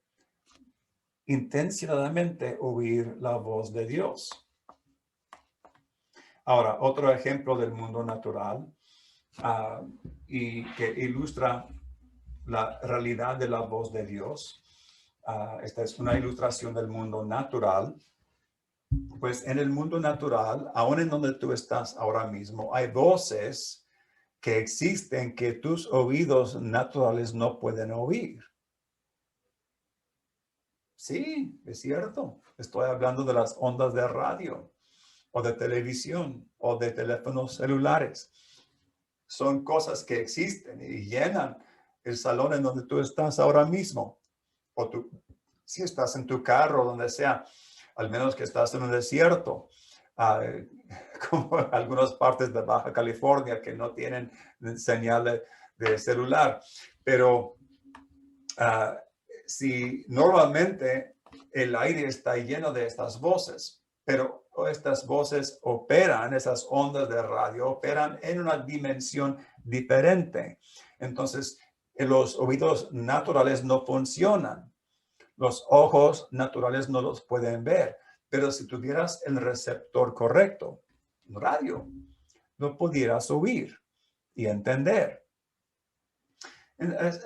intencionadamente oír la voz de Dios. Ahora, otro ejemplo del mundo natural y que ilustra la realidad de la voz de Dios. Esta es una ilustración del mundo natural. Pues en el mundo natural, aún en donde tú estás ahora mismo, hay voces que existen que tus oídos naturales no pueden oír. Sí, es cierto. Estoy hablando de las ondas de radio o de televisión o de teléfonos celulares. Son cosas que existen y llenan el salón en donde tú estás ahora mismo. O tú, si estás en tu carro, donde sea, al menos que estás en un desierto, como algunas partes de Baja California que no tienen señal de celular. Pero si normalmente el aire está lleno de estas voces, pero estas voces operan, esas ondas de radio operan en una dimensión diferente. Entonces, los oídos naturales no funcionan. Los ojos naturales no los pueden ver. Pero si tuvieras el receptor correcto, radio, lo pudieras oír y entender.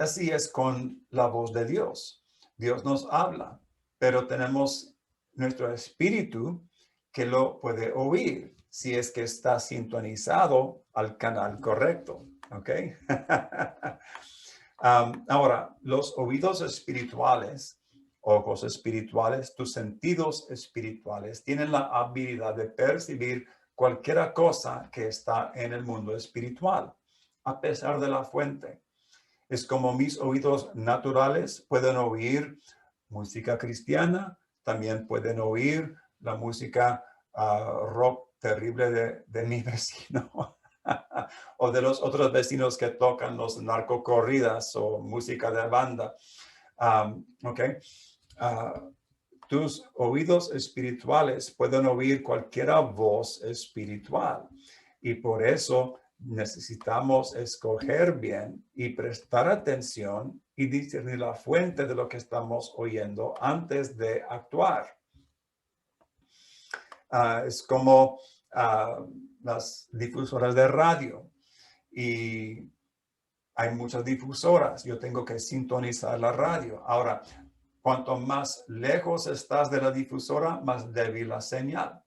Así es con la voz de Dios. Dios nos habla, pero tenemos nuestro espíritu que lo puede oír si es que está sintonizado al canal correcto. ¿Ok? Ahora, los oídos espirituales, ojos espirituales, tus sentidos espirituales tienen la habilidad de percibir cualquier cosa que está en el mundo espiritual, a pesar de la fuente. Es como mis oídos naturales pueden oír música cristiana, también pueden oír la música rock terrible de mi vecino o de los otros vecinos que tocan los narcocorridas o música de banda. ¿Ok? Tus oídos espirituales pueden oír cualquier voz espiritual y por eso necesitamos escoger bien y prestar atención y discernir la fuente de lo que estamos oyendo antes de actuar. Es como las difusoras de radio y hay muchas difusoras. Yo tengo que sintonizar la radio. Ahora, cuanto más lejos estás de la difusora, más débil la señal.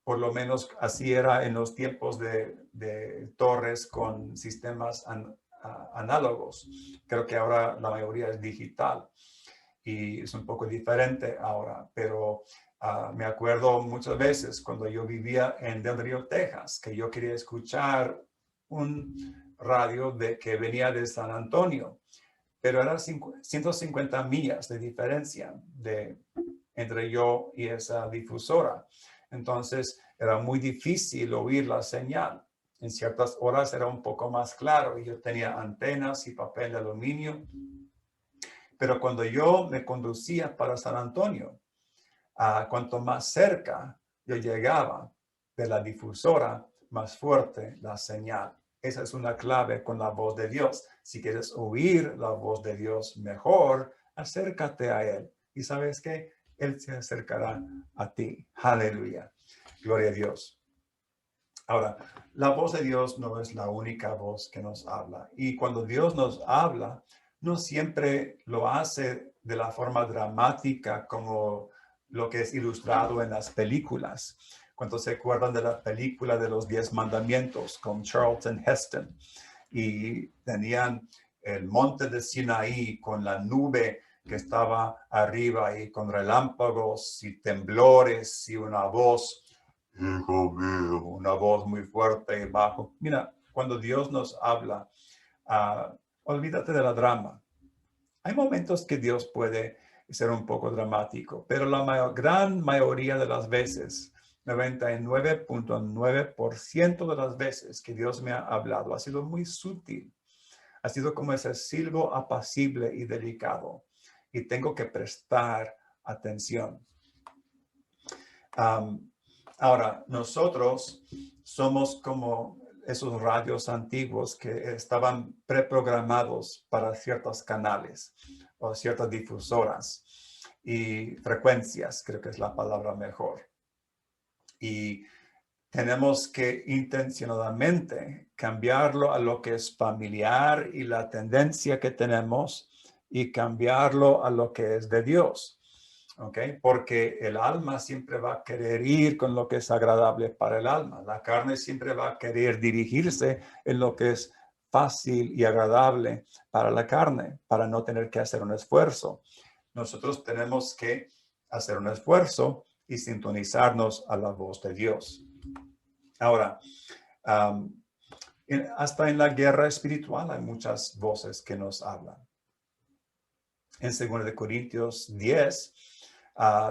Por lo menos así era en los tiempos de torres con sistemas análogos. Creo que ahora la mayoría es digital y es un poco diferente ahora, pero me acuerdo muchas veces cuando yo vivía en Del Río, Texas, que yo quería escuchar un radio que venía de San Antonio, pero era 150 millas de diferencia entre yo y esa difusora. Entonces era muy difícil oír la señal. En ciertas horas era un poco más claro y yo tenía antenas y papel de aluminio. Pero cuando yo me conducía para San Antonio, cuanto más cerca yo llegaba de la difusora, más fuerte la señal. Esa es una clave con la voz de Dios. Si quieres oír la voz de Dios mejor, acércate a Él. Y sabes que Él se acercará a ti. Aleluya. Gloria a Dios. Ahora, la voz de Dios no es la única voz que nos habla. Y cuando Dios nos habla, no siempre lo hace de la forma dramática como lo que es ilustrado en las películas. Cuando se acuerdan de la película de los 10 mandamientos con Charlton Heston y tenían el monte de Sinaí con la nube que estaba arriba y con relámpagos y temblores y una voz, hijo mío, una voz muy fuerte y bajo. Mira, cuando Dios nos habla, olvídate de la drama. Hay momentos que Dios puede ser un poco dramático, pero la gran mayoría de las veces, 99.9% de las veces que Dios me ha hablado, ha sido muy sutil. Ha sido como ese silbo apacible y delicado. Y tengo que prestar atención. Ahora, nosotros somos como esos radios antiguos que estaban preprogramados para ciertos canales o ciertas difusoras y frecuencias, creo que es la palabra mejor. Y tenemos que intencionadamente cambiarlo a lo que es familiar y la tendencia que tenemos y cambiarlo a lo que es de Dios. ¿Ok? Porque el alma siempre va a querer ir con lo que es agradable para el alma. La carne siempre va a querer dirigirse en lo que es fácil y agradable para la carne, para no tener que hacer un esfuerzo. Nosotros tenemos que hacer un esfuerzo y sintonizarnos a la voz de Dios. Ahora, hasta en la guerra espiritual hay muchas voces que nos hablan. En 2 Corintios 10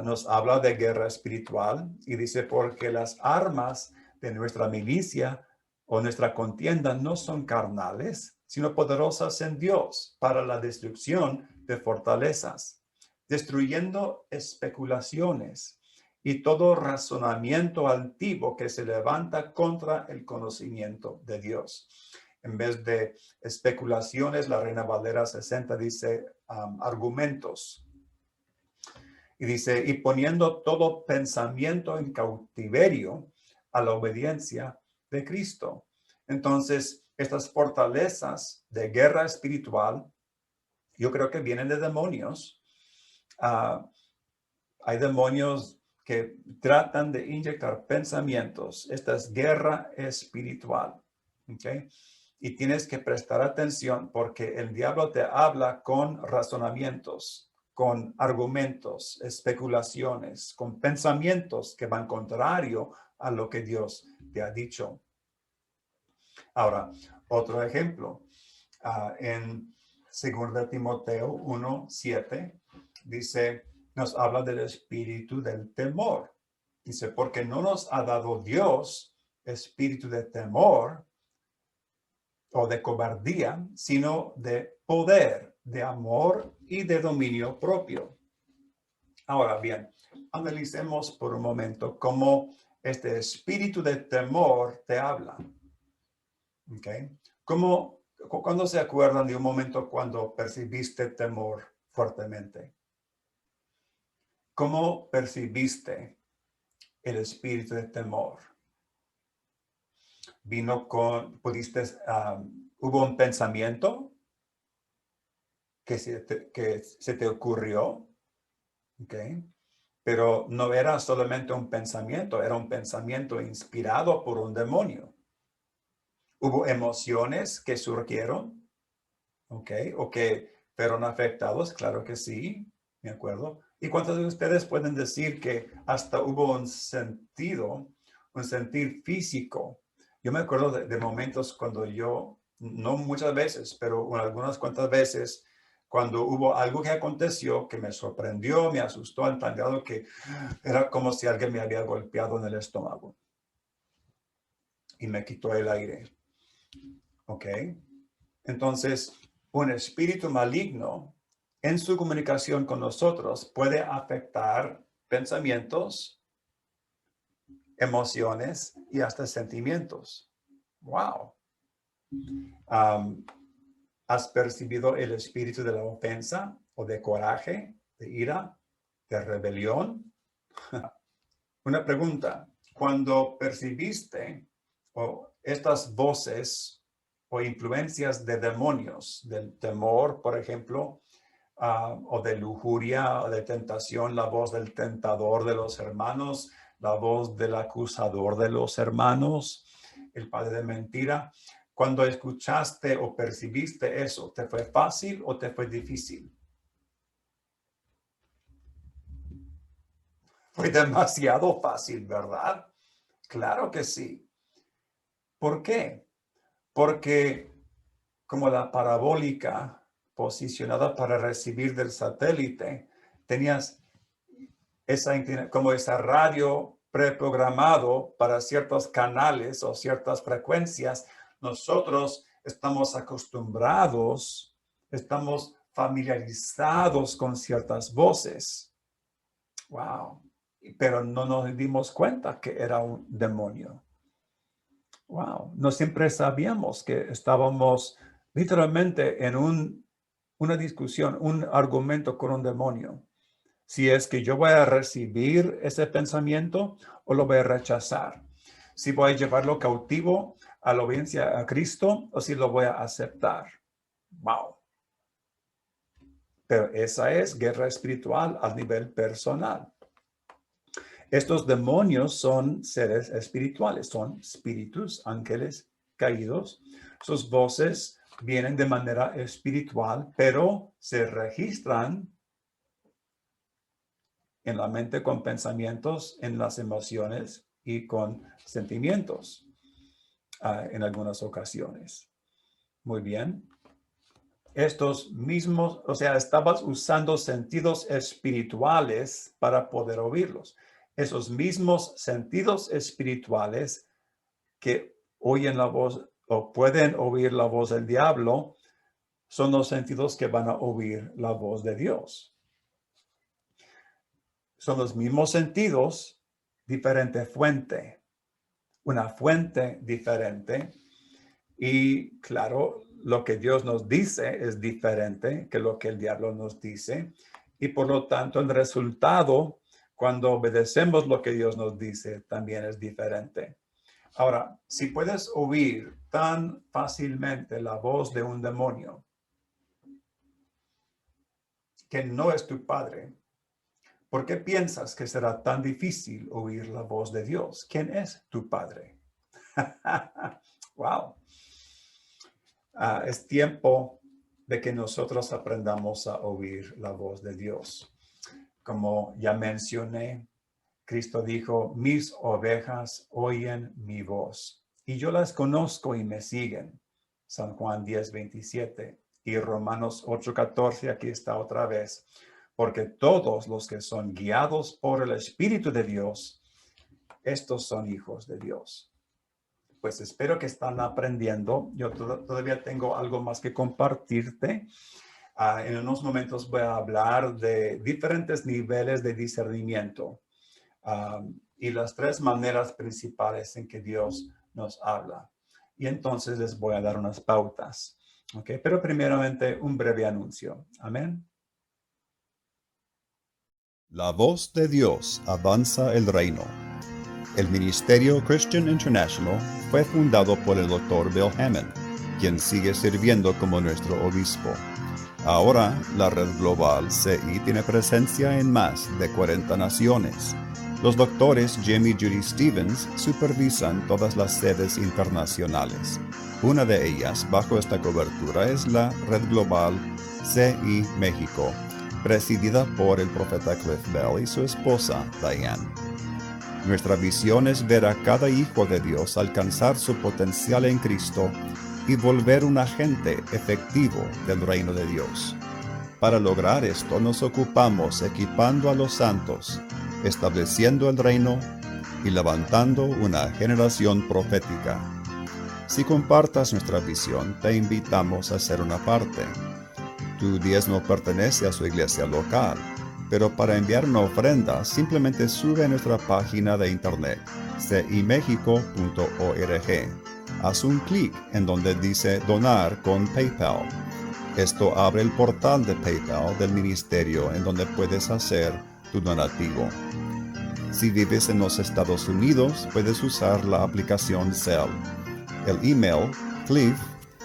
nos habla de guerra espiritual y dice, porque las armas de nuestra milicia o nuestra contienda no son carnales, sino poderosas en Dios para la destrucción de fortalezas, destruyendo especulaciones y todo razonamiento altivo que se levanta contra el conocimiento de Dios. En vez de especulaciones, la Reina Valera 60 dice argumentos. Y dice, y poniendo todo pensamiento en cautiverio a la obediencia de Cristo. Entonces, estas fortalezas de guerra espiritual, yo creo que vienen de demonios Ah, hay demonios que tratan de inyectar pensamientos. Esta es guerra espiritual. ¿Okay? Y tienes que prestar atención porque el diablo te habla con razonamientos, con argumentos, especulaciones, con pensamientos que van contrario a lo que Dios te ha dicho. Ahora, otro ejemplo. En 2 Timoteo 1:7 dice, nos habla del espíritu del temor. Dice, porque no nos ha dado Dios espíritu de temor o de cobardía, sino de poder, de amor y de dominio propio. Ahora bien, analicemos por un momento cómo este espíritu de temor te habla. ¿Okay? ¿Cuándo se acuerdan de un momento cuando percibiste temor fuertemente? ¿Cómo percibiste el espíritu de temor? Hubo un pensamiento que se te ocurrió, ¿ok? Pero no era solamente un pensamiento, era un pensamiento inspirado por un demonio. Hubo emociones que surgieron, ¿ok? O que fueron afectados, claro que sí, ¿de acuerdo? ¿Y cuántos de ustedes pueden decir que hasta hubo un sentir físico? Yo me acuerdo de momentos cuando yo, no muchas veces, pero algunas cuantas veces, cuando hubo algo que aconteció que me sorprendió, me asustó al tal grado que era como si alguien me había golpeado en el estómago y me quitó el aire. ¿Ok? Entonces, un espíritu maligno en su comunicación con nosotros puede afectar pensamientos, emociones y hasta sentimientos. Wow. ¿Has percibido el espíritu de la ofensa o de coraje, de ira, de rebelión? Una pregunta. Cuando percibiste estas voces o influencias de demonios, del temor, por ejemplo, o de lujuria, o de tentación, la voz del tentador de los hermanos, la voz del acusador de los hermanos, el padre de mentira. Cuando escuchaste o percibiste eso, ¿te fue fácil o te fue difícil? Fue demasiado fácil, ¿verdad? Claro que sí. ¿Por qué? Porque como la parabólica posicionada para recibir del satélite, tenías como esa radio preprogramado para ciertos canales o ciertas frecuencias. Nosotros estamos acostumbrados, estamos familiarizados con ciertas voces. Wow. Pero no nos dimos cuenta que era un demonio. Wow. No siempre sabíamos que estábamos literalmente en una discusión, un argumento con un demonio. Si es que yo voy a recibir ese pensamiento o lo voy a rechazar. Si voy a llevarlo cautivo a la obediencia a Cristo o si lo voy a aceptar. Wow. Pero esa es guerra espiritual a nivel personal. Estos demonios son seres espirituales, son espíritus, ángeles caídos. Sus voces vienen de manera espiritual, pero se registran en la mente con pensamientos, en las emociones y con sentimientos en algunas ocasiones. Muy bien. Estos mismos, o sea, estabas usando sentidos espirituales para poder oírlos. Esos mismos sentidos espirituales que oyen la voz o pueden oír la voz del diablo son los sentidos que van a oír la voz de Dios. Son los mismos sentidos, diferente fuente, una fuente diferente. Y claro, lo que Dios nos dice es diferente que lo que el diablo nos dice. Y por lo tanto, el resultado, cuando obedecemos lo que Dios nos dice, también es diferente. Ahora, si puedes oír tan fácilmente la voz de un demonio que no es tu padre, ¿Por qué piensas que será tan difícil oír la voz de Dios? ¿Quién es tu Padre? Wow. Es tiempo de que nosotros aprendamos a oír la voz de Dios. Como ya mencioné, Cristo dijo, mis ovejas oyen mi voz y yo las conozco y me siguen. San Juan 10:27 y Romanos 8:14, aquí está otra vez. Porque todos los que son guiados por el Espíritu de Dios, estos son hijos de Dios. Pues espero que están aprendiendo. Yo todavía tengo algo más que compartirte. En unos momentos voy a hablar de diferentes niveles de discernimiento y las tres maneras principales en que Dios nos habla. Y entonces les voy a dar unas pautas. ¿Ok? Pero primeramente un breve anuncio. Amén. La voz de Dios avanza el reino. El Ministerio Christian International fue fundado por el Dr. Bill Hamon, quien sigue sirviendo como nuestro obispo. Ahora, la red global CI tiene presencia en más de 40 naciones. Los doctores Jim y Judy Stevens supervisan todas las sedes internacionales. Una de ellas, bajo esta cobertura, es la red global CI México, presidida por el profeta Cliff Bell y su esposa, Diane. Nuestra visión es ver a cada hijo de Dios alcanzar su potencial en Cristo y volver un agente efectivo del reino de Dios. Para lograr esto nos ocupamos equipando a los santos, estableciendo el reino y levantando una generación profética. Si compartas nuestra visión, te invitamos a ser una parte. Tu diezmo pertenece a su iglesia local, pero para enviar una ofrenda simplemente sube a nuestra página de internet cimexico.org. Haz un clic en donde dice donar con PayPal. Esto abre el portal de PayPal del ministerio en donde puedes hacer tu donativo. Si vives en los Estados Unidos, puedes usar la aplicación Zelle. El email cliff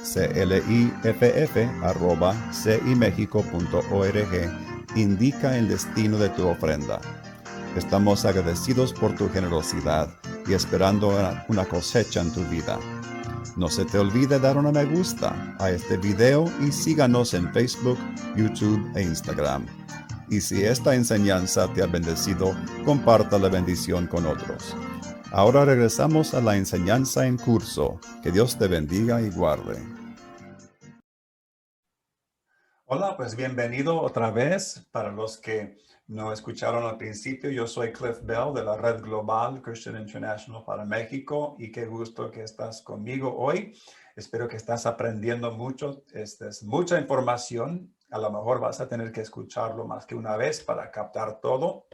cliff@cimexico.org indica el destino de tu ofrenda. Estamos agradecidos por tu generosidad y esperando una cosecha en tu vida. No se te olvide dar una me gusta a este video y síganos en Facebook, YouTube e Instagram. Y si esta enseñanza te ha bendecido, comparta la bendición con otros. Ahora regresamos a la enseñanza en curso. Que Dios te bendiga y guarde. Hola, pues bienvenido otra vez. Para los que no escucharon al principio, yo soy Cliff Bell de la Red Global Christian International para México y qué gusto que estás conmigo hoy. Espero que estás aprendiendo mucho. Esta es mucha información. A lo mejor vas a tener que escucharlo más que una vez para captar todo.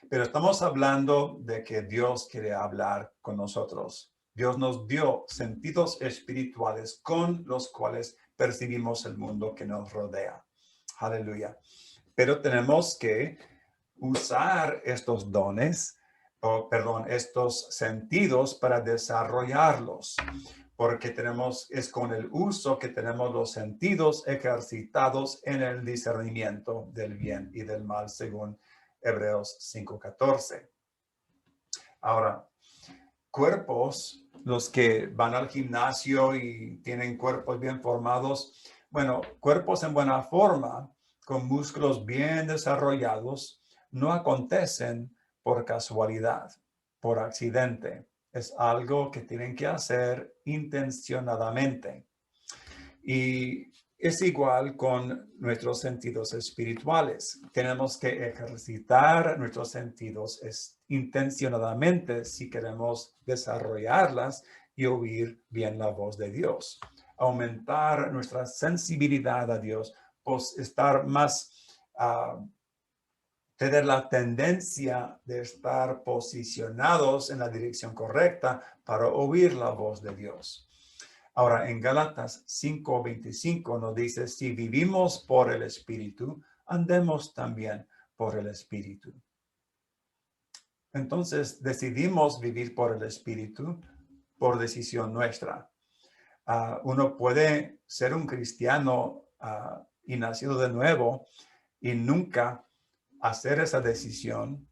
Pero estamos hablando de que Dios quiere hablar con nosotros. Dios nos dio sentidos espirituales con los cuales percibimos el mundo que nos rodea. Aleluya. Pero tenemos que usar estos dones, estos sentidos para desarrollarlos, porque es con el uso que tenemos los sentidos ejercitados en el discernimiento del bien y del mal, según Hebreos 5:14. Ahora, cuerpos, los que van al gimnasio y tienen cuerpos bien formados, bueno, cuerpos en buena forma, con músculos bien desarrollados, no acontecen por casualidad, por accidente. Es algo que tienen que hacer intencionadamente. Y es igual con nuestros sentidos espirituales. Tenemos que ejercitar nuestros sentidos intencionadamente si queremos desarrollarlas y oír bien la voz de Dios. Aumentar nuestra sensibilidad a Dios, pues estar más, tener la tendencia de estar posicionados en la dirección correcta para oír la voz de Dios. Ahora, en Gálatas 5:25 nos dice, si vivimos por el Espíritu, andemos también por el Espíritu. Entonces, decidimos vivir por el Espíritu por decisión nuestra. Uno puede ser un cristiano y nacido de nuevo y nunca hacer esa decisión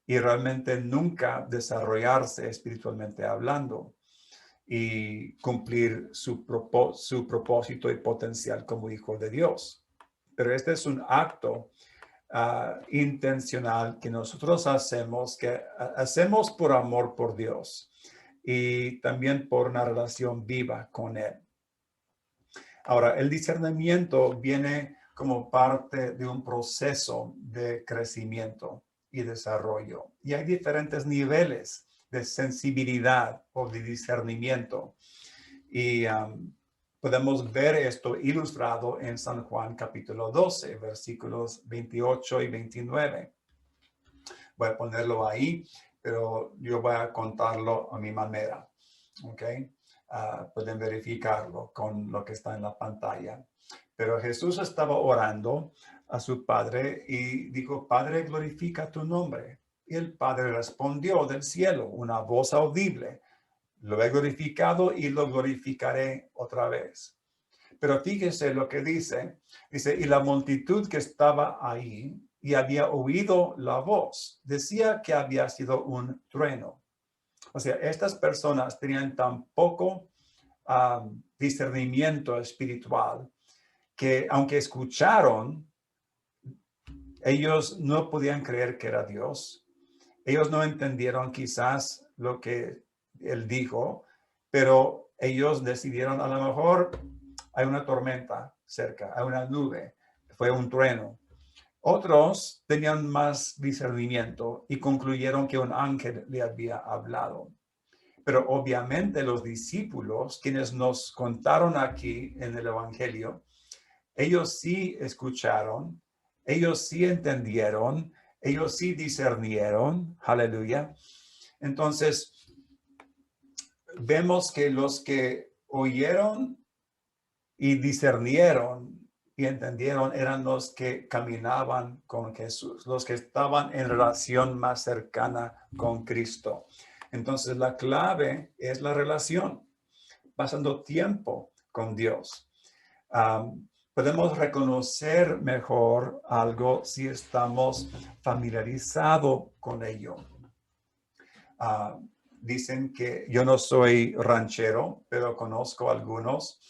y realmente nunca desarrollarse espiritualmente hablando y cumplir su propósito y potencial como hijo de Dios. Pero este es un acto intencional que nosotros hacemos, que hacemos por amor por Dios y también por una relación viva con Él. Ahora, el discernimiento viene como parte de un proceso de crecimiento y desarrollo. Y hay diferentes niveles de sensibilidad o de discernimiento. Y podemos ver esto ilustrado en San Juan capítulo 12, versículos 28 y 29. Voy a ponerlo ahí, pero yo voy a contarlo a mi manera. ¿Ok? Pueden verificarlo con lo que está en la pantalla. Pero Jesús estaba orando a su Padre y dijo, Padre, glorifica tu nombre. Y el Padre respondió del cielo, una voz audible, lo he glorificado y lo glorificaré otra vez. Pero fíjese lo que dice, y la multitud que estaba ahí y había oído la voz, decía que había sido un trueno. O sea, estas personas tenían tan poco discernimiento espiritual que aunque escucharon, ellos no podían creer que era Dios. Ellos no entendieron quizás lo que él dijo, pero ellos decidieron, a lo mejor hay una tormenta cerca, hay una nube, fue un trueno. Otros tenían más discernimiento y concluyeron que un ángel le había hablado. Pero obviamente los discípulos, quienes nos contaron aquí en el Evangelio, ellos sí escucharon, ellos sí entendieron, ellos sí discernieron. Aleluya. Entonces, vemos que los que oyeron y discernieron y entendieron eran los que caminaban con Jesús, los que estaban en relación más cercana con Cristo. Entonces, la clave es la relación, pasando tiempo con Dios. Podemos reconocer mejor algo si estamos familiarizados con ello. Dicen que yo no soy ranchero, pero conozco algunos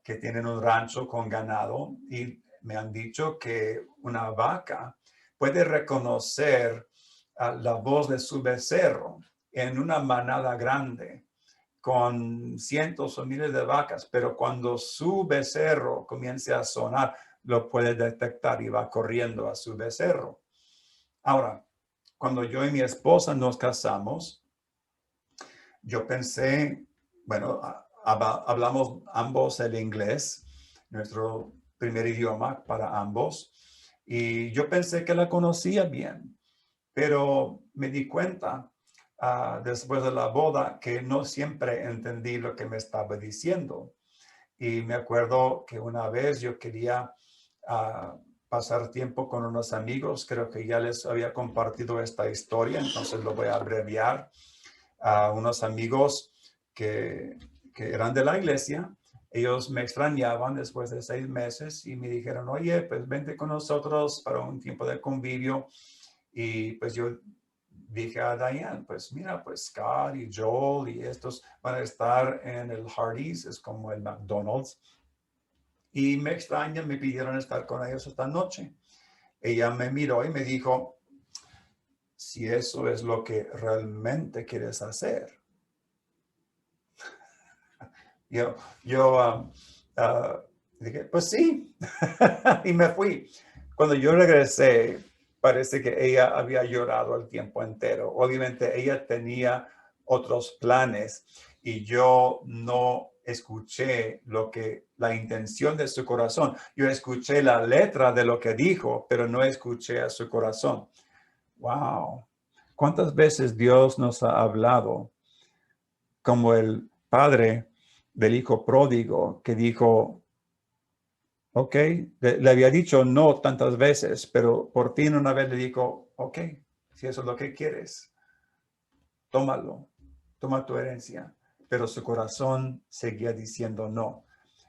que tienen un rancho con ganado y me han dicho que una vaca puede reconocer la voz de su becerro en una manada grande con cientos o miles de vacas, pero cuando su becerro comience a sonar, lo puede detectar y va corriendo a su becerro. Ahora, cuando yo y mi esposa nos casamos, yo pensé, bueno, hablamos ambos el inglés, nuestro primer idioma para ambos, y yo pensé que la conocía bien, pero me di cuenta después de la boda que no siempre entendí lo que me estaba diciendo. Y me acuerdo que una vez yo quería pasar tiempo con unos amigos, creo que ya les había compartido esta historia, entonces lo voy a abreviar. Unos amigos que eran de la iglesia, ellos me extrañaban después de 6 meses y me dijeron, oye, pues vente con nosotros para un tiempo de convivio. Y pues yo dije a Diane, pues mira, pues Scott y Joel y estos van a estar en el Hardee's, es como el McDonald's. Y me extrañan, me pidieron estar con ellos esta noche. Ella me miró y me dijo, si eso es lo que realmente quieres hacer. Yo dije, pues sí, y me fui. Cuando yo regresé, parece que ella había llorado el tiempo entero. Obviamente ella tenía otros planes y yo no escuché la intención de su corazón. Yo escuché la letra de lo que dijo, pero no escuché a su corazón. Wow. ¿Cuántas veces Dios nos ha hablado como el padre del hijo pródigo que dijo, ok, le había dicho no tantas veces, pero por fin una vez le dijo, ok, si eso es lo que quieres, tómalo, toma tu herencia. Pero su corazón seguía diciendo no.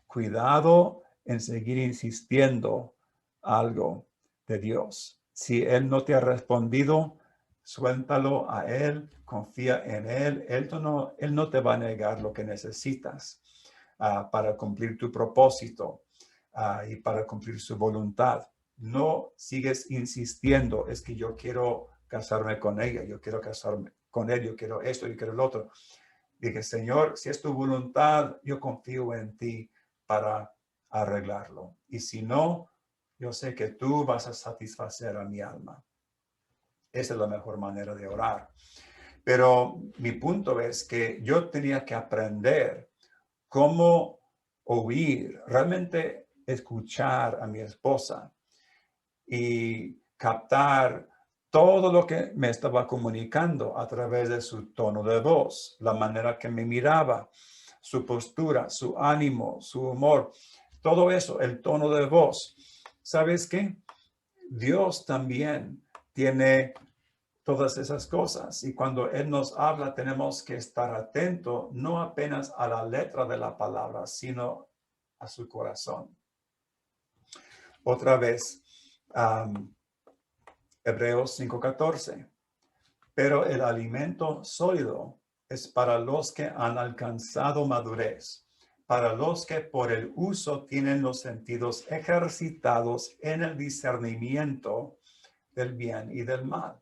Cuidado en seguir insistiendo algo de Dios. Si Él no te ha respondido, suéltalo a Él, confía en Él. Él no te va a negar lo que necesitas para cumplir tu propósito y para cumplir su voluntad. No sigues insistiendo, es que yo quiero casarme con ella, yo quiero casarme con él, yo quiero esto, yo quiero lo otro. Dije, Señor, si es tu voluntad, yo confío en ti para arreglarlo. Y si no, yo sé que tú vas a satisfacer a mi alma. Esa es la mejor manera de orar. Pero mi punto es que yo tenía que aprender cómo oír, realmente escuchar a mi esposa y captar todo lo que me estaba comunicando a través de su tono de voz, la manera que me miraba, su postura, su ánimo, su humor, todo eso, el tono de voz. ¿Sabes qué? Dios también tiene todas esas cosas y cuando Él nos habla tenemos que estar atentos no apenas a la letra de la palabra, sino a su corazón. Otra vez, Hebreos 5:14. Pero el alimento sólido es para los que han alcanzado madurez, para los que por el uso tienen los sentidos ejercitados en el discernimiento del bien y del mal,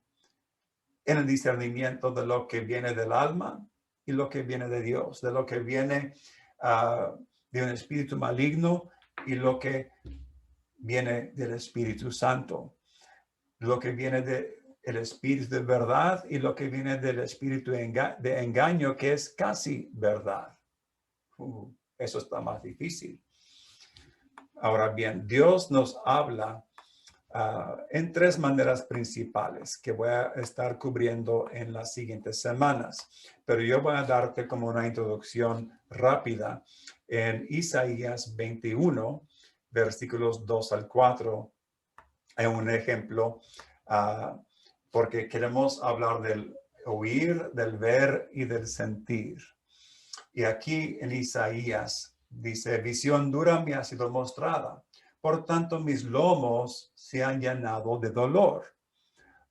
en el discernimiento de lo que viene del alma y lo que viene de Dios, de lo que viene de un espíritu maligno y lo que viene del Espíritu Santo, lo que viene del espíritu de verdad y lo que viene del espíritu de engaño, que es casi verdad. Eso está más difícil. Ahora bien, Dios nos habla en tres maneras principales que voy a estar cubriendo en las siguientes semanas. Pero yo voy a darte como una introducción rápida en Isaías 21, versículos 2 al 4. Hay un ejemplo, porque queremos hablar del oír, del ver y del sentir. Y aquí en Isaías dice, visión dura me ha sido mostrada. Por tanto, mis lomos se han llenado de dolor.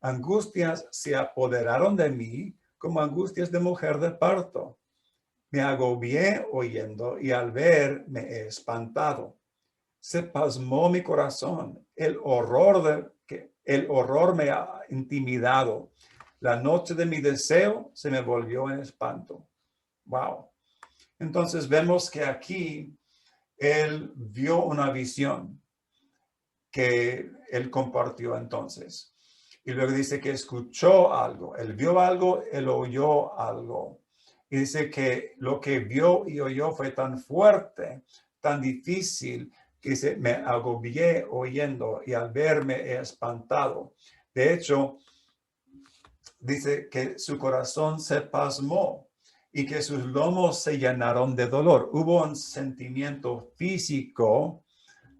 Angustias se apoderaron de mí como angustias de mujer de parto. Me agobié oyendo y al ver me he espantado. Se pasmó mi corazón. El horror me ha intimidado. La noche de mi deseo se me volvió en espanto. Wow. Entonces vemos que aquí él vio una visión que él compartió entonces. Y luego dice que escuchó algo. Él vio algo, él oyó algo. Y dice que lo que vio y oyó fue tan fuerte, tan difícil, que dice, me agobié oyendo y al verme he espantado. De hecho, dice que su corazón se pasmó y que sus lomos se llenaron de dolor. Hubo un sentimiento físico,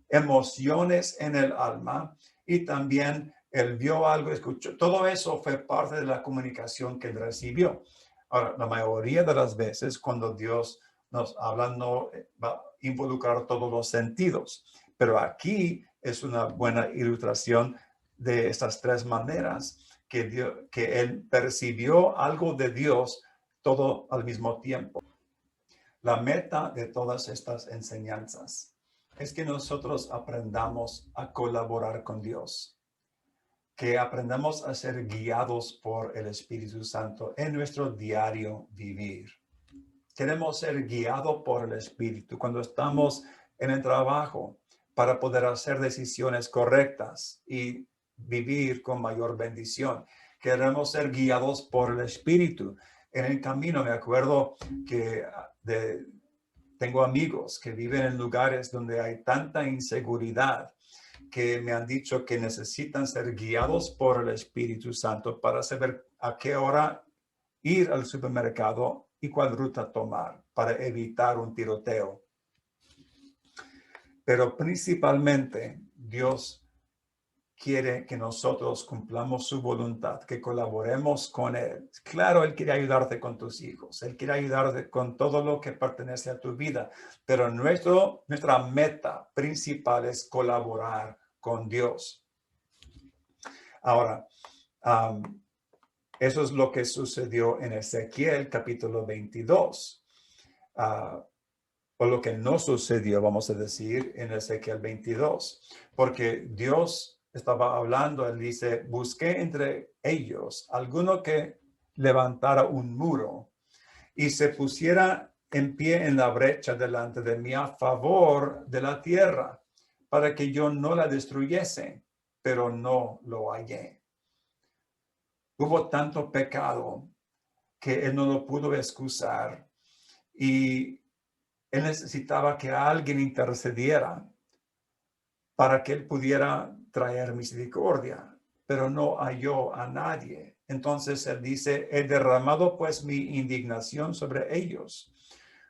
emociones en el alma y también él vio algo, escuchó. Todo eso fue parte de la comunicación que él recibió. Ahora, la mayoría de las veces cuando Dios nos habla no va a involucrar todos los sentidos, pero aquí es una buena ilustración de estas tres maneras que él percibió algo de Dios todo al mismo tiempo. La meta de todas estas enseñanzas es que nosotros aprendamos a colaborar con Dios, que aprendamos a ser guiados por el Espíritu Santo en nuestro diario vivir. Queremos ser guiados por el Espíritu cuando estamos en el trabajo para poder hacer decisiones correctas y vivir con mayor bendición. Queremos ser guiados por el Espíritu. En el camino me acuerdo que tengo amigos que viven en lugares donde hay tanta inseguridad que me han dicho que necesitan ser guiados por el Espíritu Santo para saber a qué hora ir al supermercado y cuál ruta tomar para evitar un tiroteo. Pero principalmente Dios quiere que nosotros cumplamos su voluntad, que colaboremos con Él. Claro, Él quiere ayudarte con tus hijos, Él quiere ayudarte con todo lo que pertenece a tu vida, pero nuestra meta principal es colaborar con Dios. Ahora, eso es lo que sucedió en Ezequiel capítulo 22. O lo que no sucedió, vamos a decir, en Ezequiel 22. Porque Dios estaba hablando, él dice, busqué entre ellos alguno que levantara un muro y se pusiera en pie en la brecha delante de mí a favor de la tierra, para que yo no la destruyese, pero no lo hallé. Hubo tanto pecado que él no lo pudo excusar y él necesitaba que alguien intercediera para que él pudiera traer misericordia, pero no halló a nadie. Entonces él dice, he derramado pues mi indignación sobre ellos.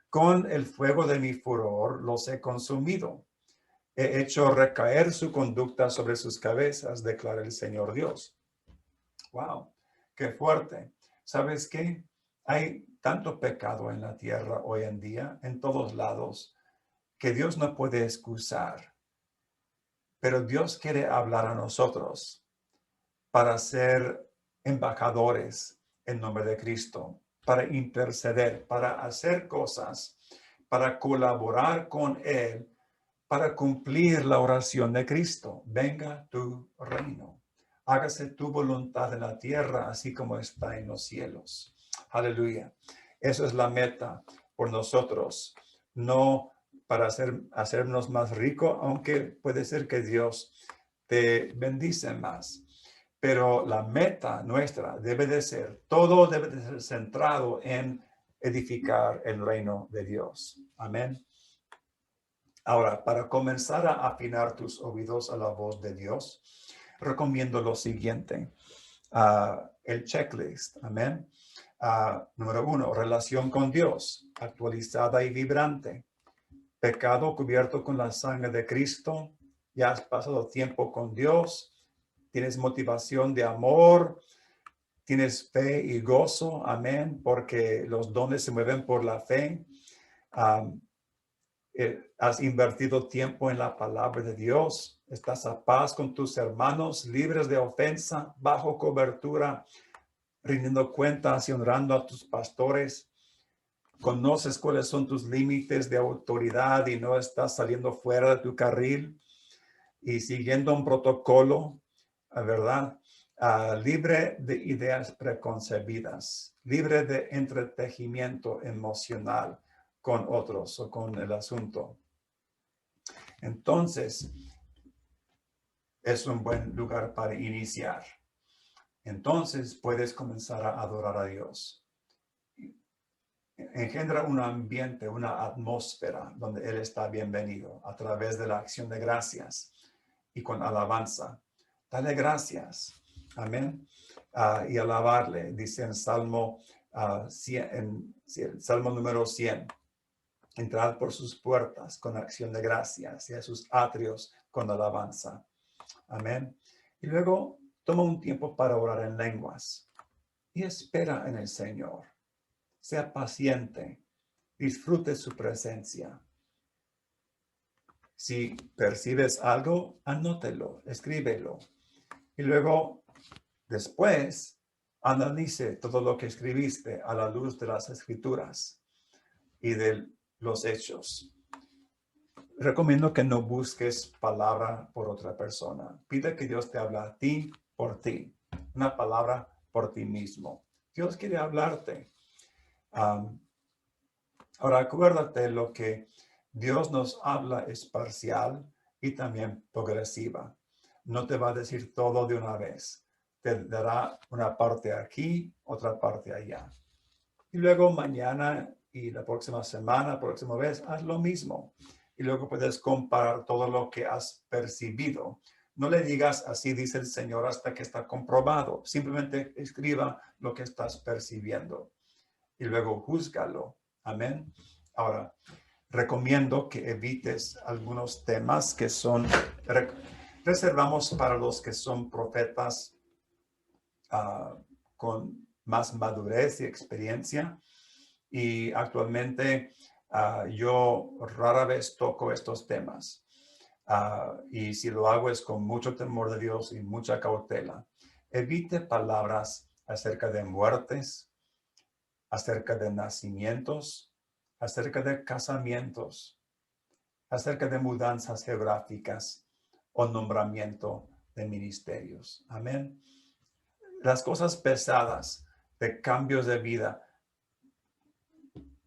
Con el fuego de mi furor los he consumido. He hecho recaer su conducta sobre sus cabezas, declara el Señor Dios. Wow, qué fuerte. ¿Sabes qué? Hay tanto pecado en la tierra hoy en día, en todos lados, que Dios no puede excusar. Pero Dios quiere hablar a nosotros para ser embajadores en nombre de Cristo, para interceder, para hacer cosas, para colaborar con Él, para cumplir la oración de Cristo. Venga tu reino. Hágase tu voluntad en la tierra, así como está en los cielos. Aleluya. Esa es la meta por nosotros. No para hacernos más ricos, aunque puede ser que Dios te bendice más. Pero la meta nuestra debe de ser, todo debe de ser centrado en edificar el reino de Dios. Amén. Ahora, para comenzar a afinar tus oídos a la voz de Dios, recomiendo lo siguiente, el checklist, amén. Número 1, relación con Dios, actualizada y vibrante. Pecado cubierto con la sangre de Cristo, ya has pasado tiempo con Dios, tienes motivación de amor, tienes fe y gozo, amén, porque los dones se mueven por la fe. Has invertido tiempo en la palabra de Dios, estás a paz con tus hermanos, libres de ofensa, bajo cobertura, rindiendo cuentas y honrando a tus pastores. Conoces cuáles son tus límites de autoridad y no estás saliendo fuera de tu carril y siguiendo un protocolo, ¿verdad? Libre de ideas preconcebidas, libre de entretejimiento emocional con otros o con el asunto. Entonces, es un buen lugar para iniciar. Entonces, puedes comenzar a adorar a Dios. Engendra un ambiente, una atmósfera donde Él está bienvenido a través de la acción de gracias y con alabanza. Dale gracias. Amén. Y alabarle, dice en Salmo 100, en Salmo número 100. Entrad por sus puertas con acción de gracias y a sus atrios con alabanza. Amén. Y luego toma un tiempo para orar en lenguas y espera en el Señor. Sea paciente. Disfrute su presencia. Si percibes algo, anótelo, escríbelo. Y luego, después, analice todo lo que escribiste a la luz de las Escrituras y de los hechos. Recomiendo que no busques palabra por otra persona. Pide que Dios te hable a ti por ti. Una palabra por ti mismo. Dios quiere hablarte. Ahora acuérdate lo que Dios nos habla es parcial y también progresiva. No te va a decir todo de una vez. Te dará una parte aquí, otra parte allá. Y luego mañana y la próxima semana, próxima vez, haz lo mismo. Y luego puedes comparar todo lo que has percibido. No le digas así dice el Señor hasta que está comprobado. Simplemente escriba lo que estás percibiendo. Y luego júzgalo. Amén. Ahora, recomiendo que evites algunos temas que son, reservamos para los que son profetas con más madurez y experiencia. Y actualmente yo rara vez toco estos temas. Y si lo hago es con mucho temor de Dios y mucha cautela. Evite palabras acerca de muertes, acerca de nacimientos, acerca de casamientos, acerca de mudanzas geográficas o nombramiento de ministerios. Amén. Las cosas pesadas de cambios de vida,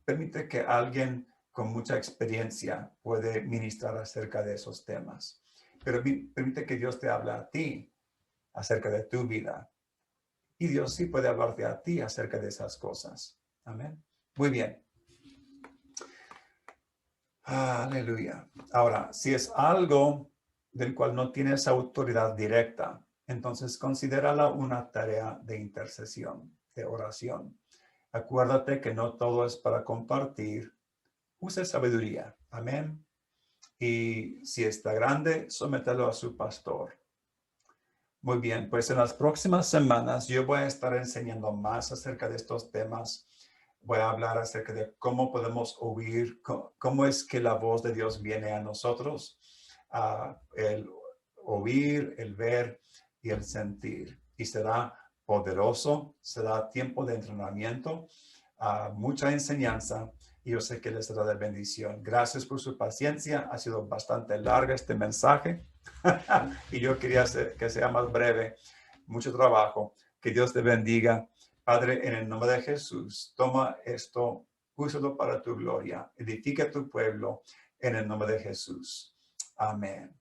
permite que alguien con mucha experiencia puede ministrar acerca de esos temas. Pero permite que Dios te hable a ti acerca de tu vida. Y Dios sí puede hablarte a ti acerca de esas cosas. Amén. Muy bien. Aleluya. Ahora, si es algo del cual no tienes autoridad directa, entonces considérala una tarea de intercesión, de oración. Acuérdate que no todo es para compartir. Use sabiduría. Amén. Y si está grande, somételo a su pastor. Muy bien, pues en las próximas semanas yo voy a estar enseñando más acerca de estos temas. Voy a hablar acerca de cómo podemos oír, cómo es que la voz de Dios viene a nosotros, el oír, el ver y el sentir. Y será poderoso, será tiempo de entrenamiento, mucha enseñanza, y yo sé que les será de bendición. Gracias por su paciencia. Ha sido bastante largo este mensaje y yo quería que sea más breve. Mucho trabajo. Que Dios te bendiga. Padre, en el nombre de Jesús, toma esto, úsalo para tu gloria. Edifica tu pueblo en el nombre de Jesús. Amén.